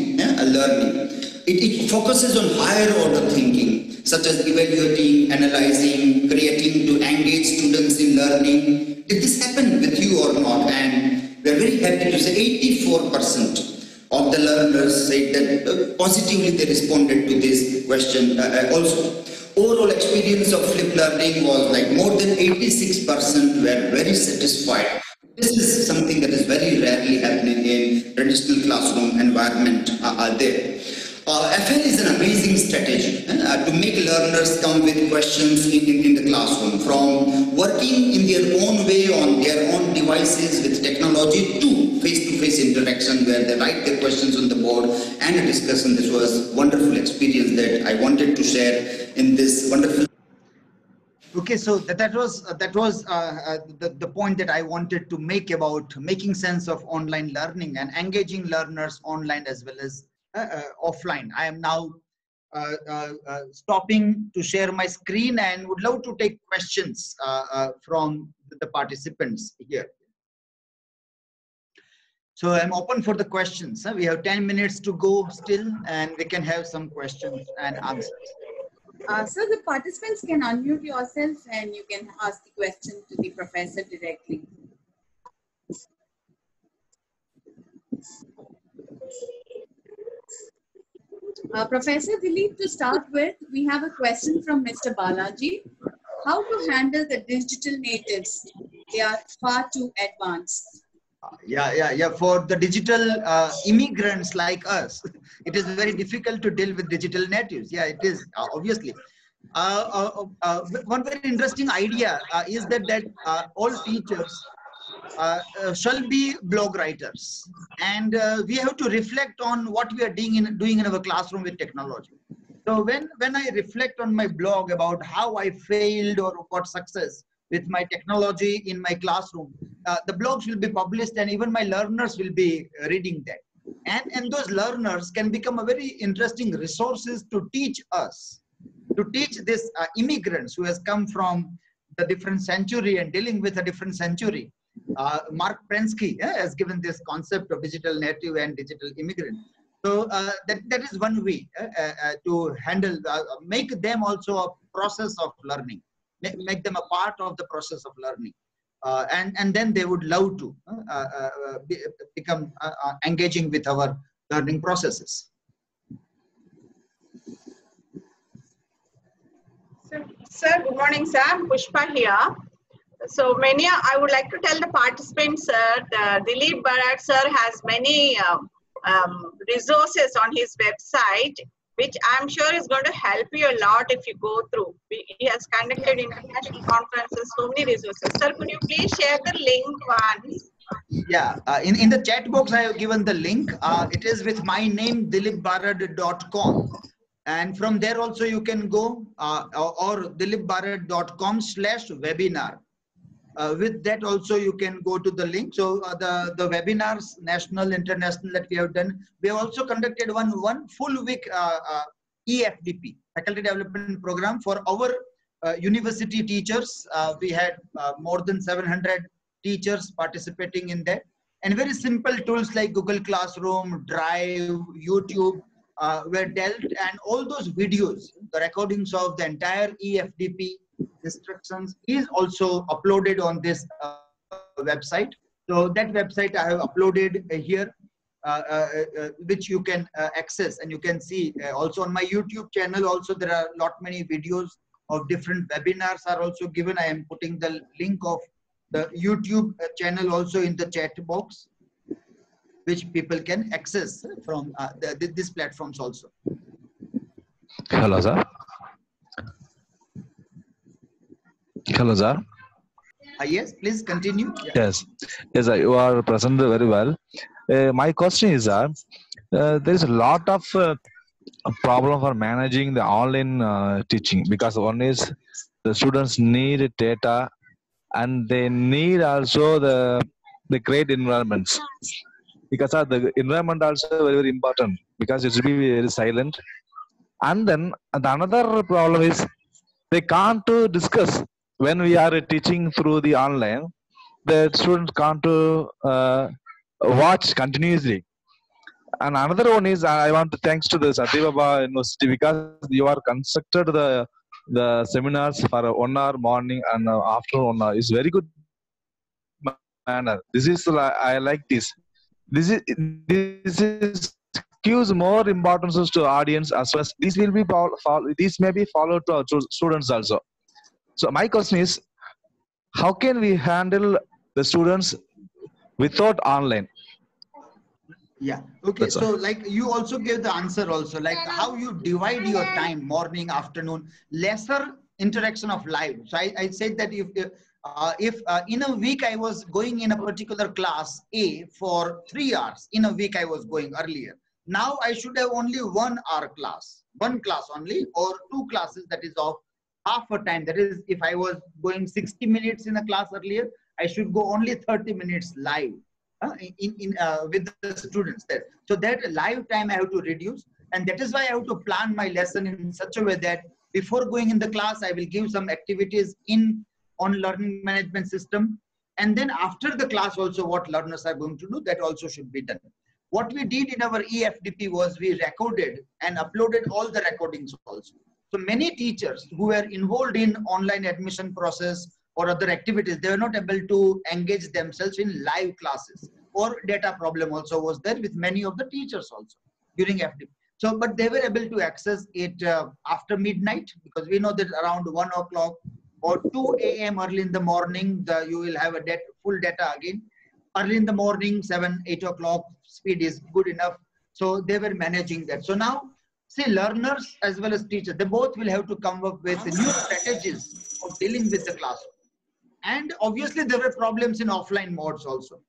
learning. It focuses on higher order thinking, such as evaluating, analyzing, creating to engage students in learning. Did this happen with you or not? And we're very happy to say 84% of the learners said that positively they responded to this question also. Overall experience of flipped learning was like more than 86% were very satisfied. This is something that is very rarely happening in traditional classroom environment there. FL is an amazing strategy to make learners come with questions in the classroom, from working in their own way on their own devices with technology to face-to-face interaction where they write their questions on the board and a discussion. This was a wonderful experience that I wanted to share in this wonderful. Okay, so that was the point that I wanted to make about making sense of online learning and engaging learners online as well as offline. I am now stopping to share my screen and would love to take questions from the participants here. So I'm open for the questions. We have 10 minutes to go still, and we can have some questions and answers. So the participants can unmute yourselves and you can ask the question to the professor directly. Professor Dilip, to start with, we have a question from Mr. Balaji. How to handle the digital natives? They are far too advanced. Yeah. For the digital immigrants like us, it is very difficult to deal with digital natives. Yeah, it is, obviously. One very interesting idea is that all teachers shall be blog writers, and we have to reflect on what we are doing in our classroom with technology. So when I reflect on my blog about how I failed or got success with my technology in my classroom, the blogs will be published and even my learners will be reading that. And those learners can become a very interesting resources to teach us, to teach these immigrants who has come from the different century and dealing with a different century. Mark Prensky has given this concept of digital native and digital immigrant. So that is one way to handle, make them also a process of learning, make them a part of the process of learning. And then they would love to become engaging with our learning processes. Sir, good morning, sir. Pushpa here. So I would like to tell the participants, sir, Dilip Bharat sir has many resources on his website, which I'm sure is going to help you a lot if you go through. He has conducted international conferences, so many resources. Sir, could you please share the link once? Yeah, in the chat box, I have given the link. It is with my name, dilipbharat.com. And from there also you can go or dilipbharat.com/webinar. With that also you can go to the link. So the webinars, national, international, that we have done, we have also conducted one full week EFDP, Faculty Development Program, for our university teachers. We had more than 700 teachers participating in that. And very simple tools like Google Classroom, Drive, YouTube were dealt, and all those videos, the recordings of the entire EFDP instructions is also uploaded on this website. So that website I have uploaded here, which you can access, and you can see also on my YouTube channel. Also, there are many videos of different webinars are also given. I am putting the link of the YouTube channel also in the chat box, which people can access from these platforms also. Hello, sir. Hello, sir. Yes, please continue. Yeah. Yes, you are present very well. My question is that there is a lot of problem for managing the online teaching, because one is the students need data and they need also the great environments, because the environment also very, very important, because it should be very silent. And then another problem is they can't discuss when we are teaching through the online. The students can't watch continuously. And another one is I want to thanks to the Sathyabama University, because you are constructed the seminars for 1 hour morning and afternoon 1 hour is very good manner. This is I like this. This is gives more importance to audience, as well as this will be this may be followed to our students also. So my question is, how can we handle the students without online? Yeah, okay. So like you also gave the answer also, like how you divide your time, morning, afternoon, lesser interaction of live. So I said that if in a week I was going in a particular class A for 3 hours, in a week I was going earlier. Now I should have only 1 hour class, one class only, or 2 classes, that is of half a time. That is, if I was going 60 minutes in a class earlier, I should go only 30 minutes live with the students there. So that live time I have to reduce. And that is why I have to plan my lesson in such a way that before going in the class, I will give some activities on learning management system. And then after the class also, what learners are going to do, that also should be done. What we did in our EFDP was we recorded and uploaded all the recordings also. So many teachers who were involved in online admission process or other activities, they were not able to engage themselves in live classes, or data problem also was there with many of the teachers also during FDP. So, but they were able to access it after midnight, because we know that around 1 o'clock or 2 a.m. early in the morning, you will have a full data again. Early in the morning, 7, 8 o'clock, speed is good enough. So they were managing that. So now, see, learners as well as teachers, they both will have to come up with new strategies of dealing with the classroom. And obviously, there were problems in offline modes also.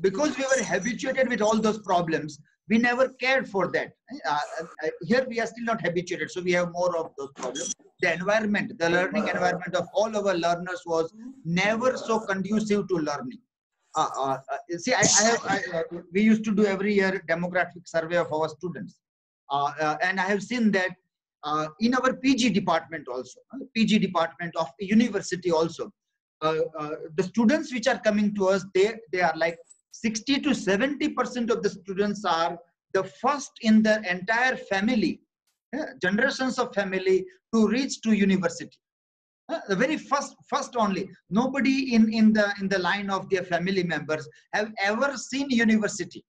Because we were habituated with all those problems, we never cared for that. Here we are still not habituated, so we have more of those problems. The environment, the learning environment of all our learners was never so conducive to learning. See, we used to do every year demographic survey of our students. And I have seen that in our PG department also, PG department of university also, the students which are coming to us, they are like 60 to 70% of the students are the first in the entire family, generations of family to reach to university. The very first only. Nobody in the line of their family members have ever seen university.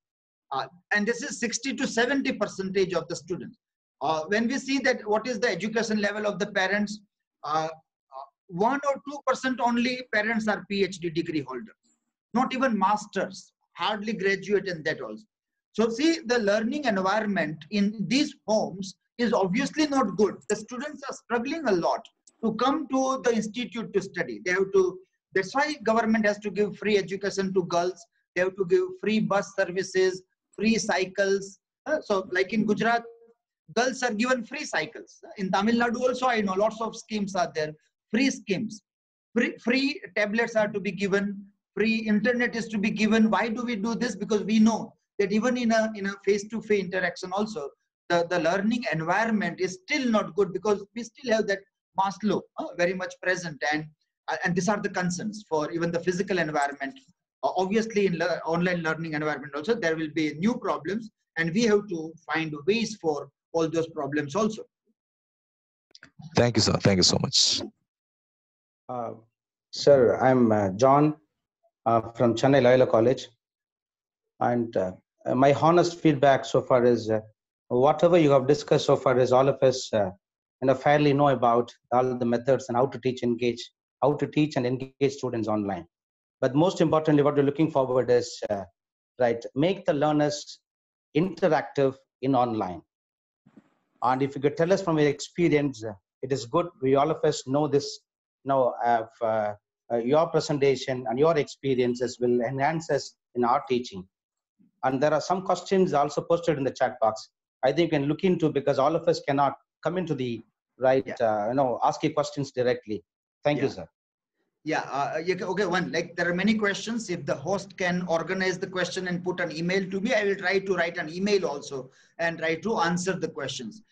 And this is 60 to 70% of the students. When we see that what is the education level of the parents, 1 or 2% only parents are PhD degree holders, not even masters, hardly graduate in that also. So see, the learning environment in these homes is obviously not good. The students are struggling a lot to come to the institute to study. They have to, that's why government has to give free education to girls. They have to give free bus services, free cycles. So like in Gujarat, girls are given free cycles. In Tamil-Nadu also, I know lots of schemes are there, free schemes. Free tablets are to be given, free internet is to be given. Why do we do this? Because we know that even in a face-to-face interaction also, the learning environment is still not good, because we still have that Maslow very much present, and these are the concerns for even the physical environment. Obviously, in online learning environment also, there will be new problems, and we have to find ways for all those problems also. Thank you, sir. Thank you so much. Sir, I'm John from Chennai Loyola College, and my honest feedback so far is whatever you have discussed so far is all of us fairly know about all the methods and how to teach and engage students online. But most importantly, what we're looking forward is make the learners interactive in online. And if you could tell us from your experience, it is good. We all of us know this. Your presentation and your experiences will enhance us in our teaching. And there are some questions also posted in the chat box. I think you can look into, because all of us cannot come into the ask you questions directly. Thank you, sir. Yeah, okay, one, like there are many questions. If the host can organize the question and put an email to me, I will try to write an email also and try to answer the questions.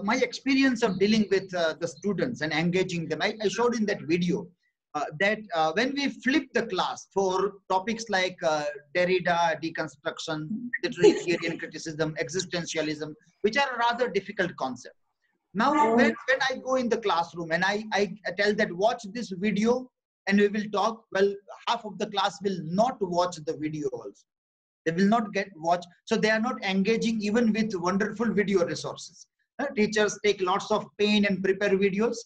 My experience of dealing with the students and engaging them, I showed in that video that when we flip the class for topics like Derrida, deconstruction, literary theory and criticism, existentialism, which are a rather difficult concept. Now, when I go in the classroom and I tell that watch this video and we will talk, well, half of the class will not watch the video also. They will not watch. So they are not engaging even with wonderful video resources. Teachers take lots of pain and prepare videos,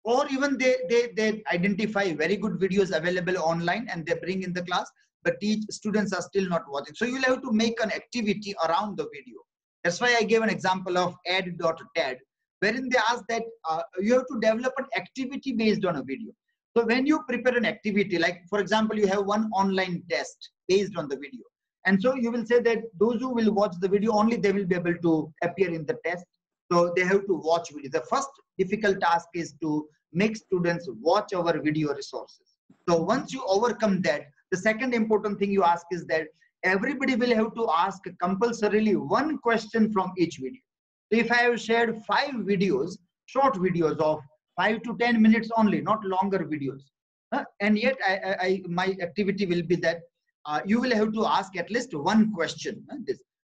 or even they identify very good videos available online and they bring in the class, but students are still not watching. So you'll have to make an activity around the video. That's why I gave an example of ed.ted, wherein they ask that you have to develop an activity based on a video. So when you prepare an activity, like for example, you have one online test based on the video. And so you will say that those who will watch the video only, they will be able to appear in the test. So they have to watch video. The first difficult task is to make students watch our video resources. So once you overcome that, the second important thing you ask is that everybody will have to ask compulsorily one question from each video. So if I have shared 5 videos, short videos of 5 to 10 minutes only, not longer videos, and yet my activity will be that you will have to ask at least one question.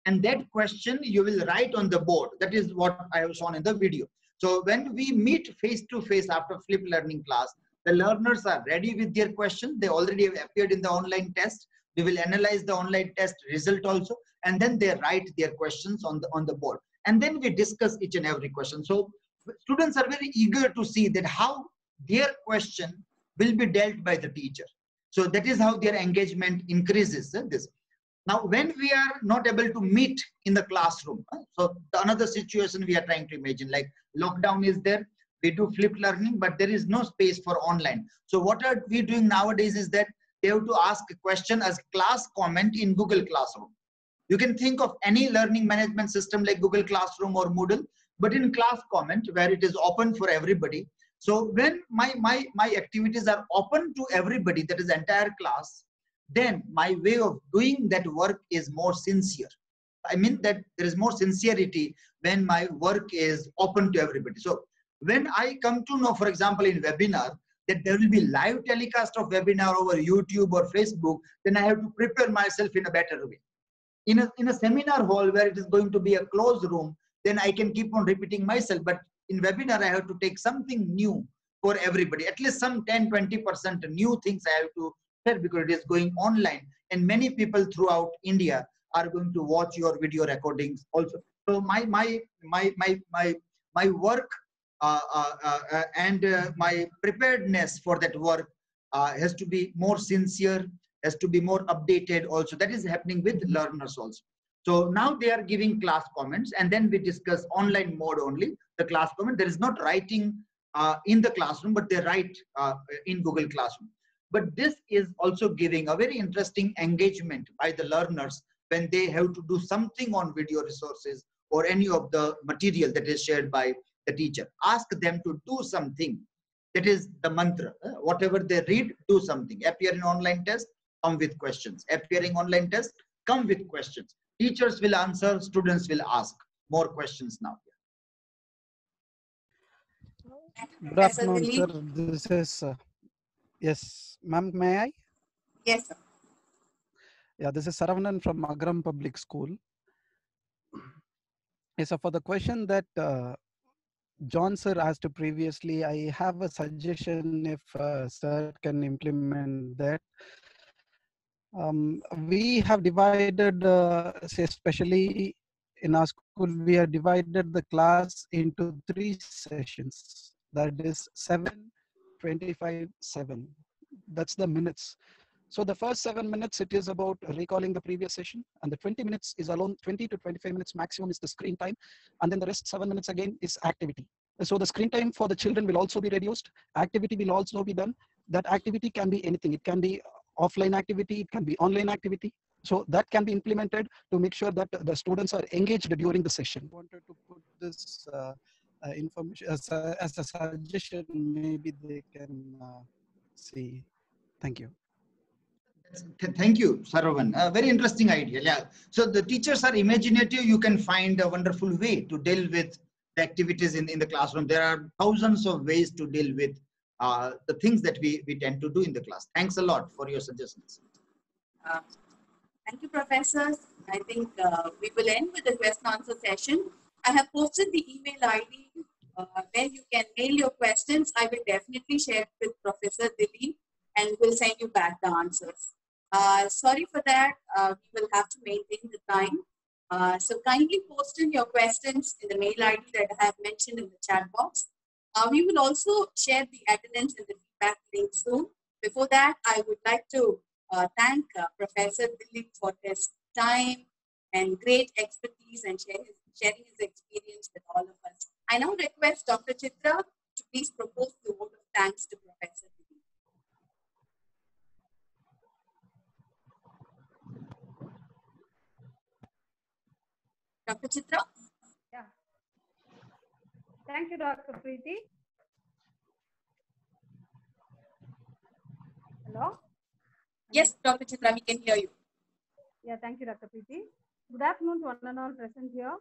And that question you will write on the board. That is what I have shown in the video. So when we meet face to face after flipped learning class, the learners are ready with their questions. They already have appeared in the online test. We will analyze the online test result also, and then they write their questions on the board. And then we discuss each and every question. So students are very eager to see that how their question will be dealt by the teacher. So that is how their engagement increases. Now, when we are not able to meet in the classroom, so another situation we are trying to imagine, like lockdown is there, we do flipped learning, but there is no space for online. So what are we doing nowadays is that they have to ask a question as class comment in Google Classroom. You can think of any learning management system like Google Classroom or Moodle, but in class comment where it is open for everybody. So when my activities are open to everybody, that is entire class, then my way of doing that work is more sincere. I mean that there is more sincerity when my work is open to everybody. So when I come to know, for example, in webinar, that there will be live telecast of webinar over YouTube or Facebook, then I have to prepare myself in a better way. In a seminar hall where it is going to be a closed room, then I can keep on repeating myself. But in webinar, I have to take something new for everybody, at least some 10-20% new things I have to share because it is going online. And many people throughout India are going to watch your video recordings also. So my work and my preparedness for that work has to be more sincere, has to be more updated also. That is happening with learners also. So now they are giving class comments, and then we discuss online mode only, the class comment. There is not writing in the classroom, but they write in Google Classroom. But this is also giving a very interesting engagement by the learners when they have to do something on video resources or any of the material that is shared by the teacher. Ask them to do something. That is the mantra. Whatever they read, do something. Appear in online test, come with questions. Appearing online test, come with questions. Teachers will answer, students will ask more questions now. Good afternoon, sir. This is, yes, ma'am, may I? Yes, sir. Yeah, this is Saravanan from Agram Public School. Yes, so for the question that John sir asked previously, I have a suggestion if sir can implement that. We have divided, especially in our school, we have divided the class into 3 sessions. That is 7, 25, 7. That's the minutes. So the first 7 minutes, it is about recalling the previous session, and the 20 minutes is alone, 20 to 25 minutes maximum is the screen time, and then the rest 7 minutes again is activity. So the screen time for the children will also be reduced. Activity will also be done. That activity can be anything. It can be offline activity, it can be online activity. So that can be implemented to make sure that the students are engaged during the session. I wanted to put this information as a suggestion, maybe they can see. Thank you. Thank you, Saravanan. A very interesting idea. Yeah. So the teachers are imaginative. You can find a wonderful way to deal with the activities in the classroom. There are thousands of ways to deal with the things that we tend to do in the class. Thanks a lot for your suggestions. Thank you, professors. I think we will end with the question answer session. I have posted the email ID where you can mail your questions. I will definitely share it with Professor Dilip and will send you back the answers. Sorry for that. We will have to maintain the time. So kindly post in your questions in the mail ID that I have mentioned in the chat box. We will also share the attendance and the feedback link soon. Before that, I would like to thank Professor Dilip for his time and great expertise and sharing his experience with all of us. I now request Dr. Chitra to please propose the vote of thanks to Professor Dilip. Dr. Chitra? Yeah. Thank you, Dr. Preeti. Hello? Yes, Dr. Chitra, we can hear you. Yeah, thank you, Dr. Preeti. Good afternoon to one and all present here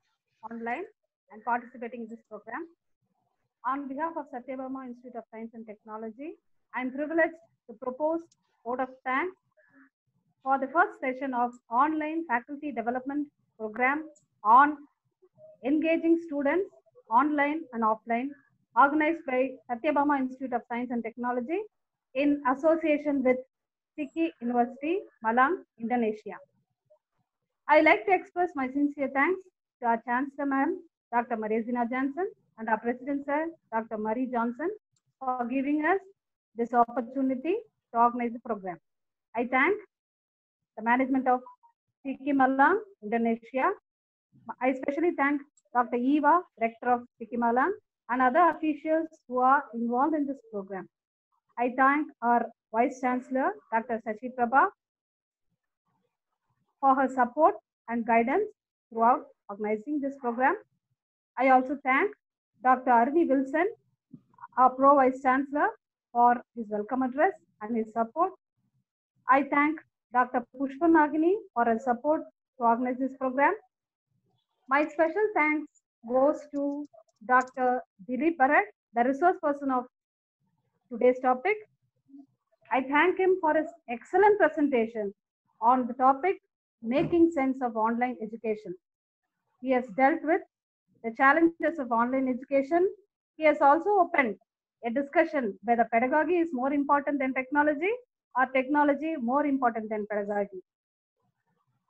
online and participating in this program. On behalf of Sathyabama Institute of Science and Technology, I am privileged to propose vote of thanks for the first session of online faculty development program on engaging students online and offline, organized by Sathyabama Institute of Science and Technology in association with SKITI University, Malang, Indonesia. I like to express my sincere thanks to our Chancellor Ma'am, Dr. Marezina Johnson, and our President Sir, Dr. Murray Johnson, for giving us this opportunity to organize the program. I thank the management of SKITI Malang, Indonesia. I especially thank Dr. Eva, Rector of SKITI Malang, and other officials who are involved in this program. I thank our Vice Chancellor, Dr. Sathyabama, for her support and guidance throughout organizing this program. I also thank Dr. Arvi Wilson, our Pro Vice Chancellor, for his welcome address and his support. I thank Dr. Pushpa Nagini for her support to organize this program. My special thanks goes to Dr. Dilip Bharat, the resource person of today's topic. I thank him for his excellent presentation on the topic, making sense of online education. He has dealt with the challenges of online education. He has also opened a discussion whether pedagogy is more important than technology or technology more important than pedagogy.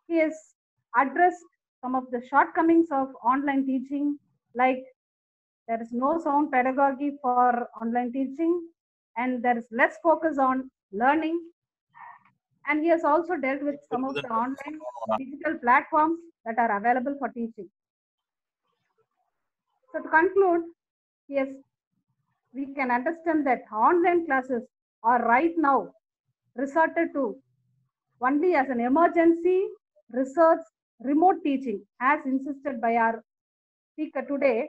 He has addressed some of the shortcomings of online teaching, like there is no sound pedagogy for online teaching and there is less focus on learning. And he has also dealt with some of the online digital platforms that are available for teaching. So to conclude, yes, we can understand that online classes are right now resorted to only as an emergency research remote teaching, as insisted by our speaker today.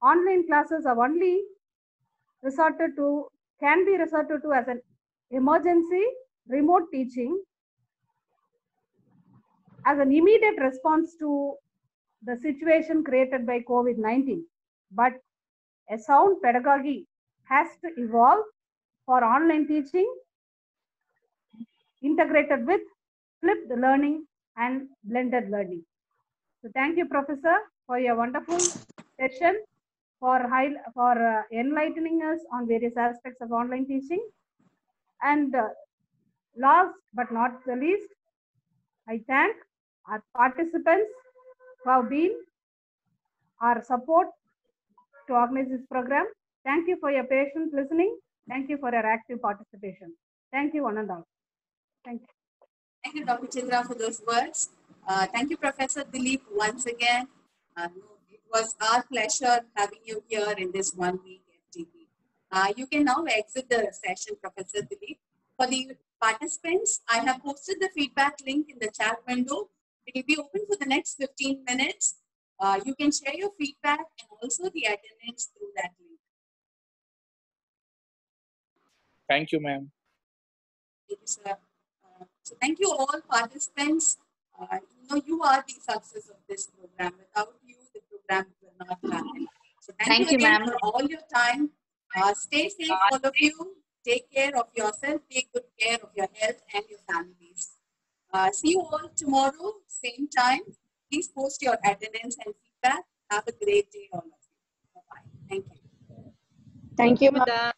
Online classes are only can be resorted to as an emergency remote teaching as an immediate response to the situation created by COVID-19. But a sound pedagogy has to evolve for online teaching, integrated with flipped learning and blended learning. So thank you, Professor, for your wonderful session, for enlightening us on various aspects of online teaching. And last but not the least, I thank our participants who have been our support to organize this program. Thank you for your patient listening. Thank you for your active participation. Thank you, one and all. Thank you. Thank you, Dr. Chitra, for those words. Thank you, Professor Dilip, once again. It was our pleasure having you here in this 1 week FTP. You can now exit the session, Professor Dilip. For the participants, I have posted the feedback link in the chat window. It will be open for the next 15 minutes. You can share your feedback and also the attendance through that link. Thank you, ma'am. Thank you, sir. So thank you all participants. You are the success of this program. Without you, the program will not happen. So thank you again for all your time. Stay safe, all of you. Take care of yourself. Take good care of your health and your families. See you all tomorrow, same time. Please post your attendance and feedback. Have a great day, all of you. Bye-bye. Thank you. Thank you, ma'am.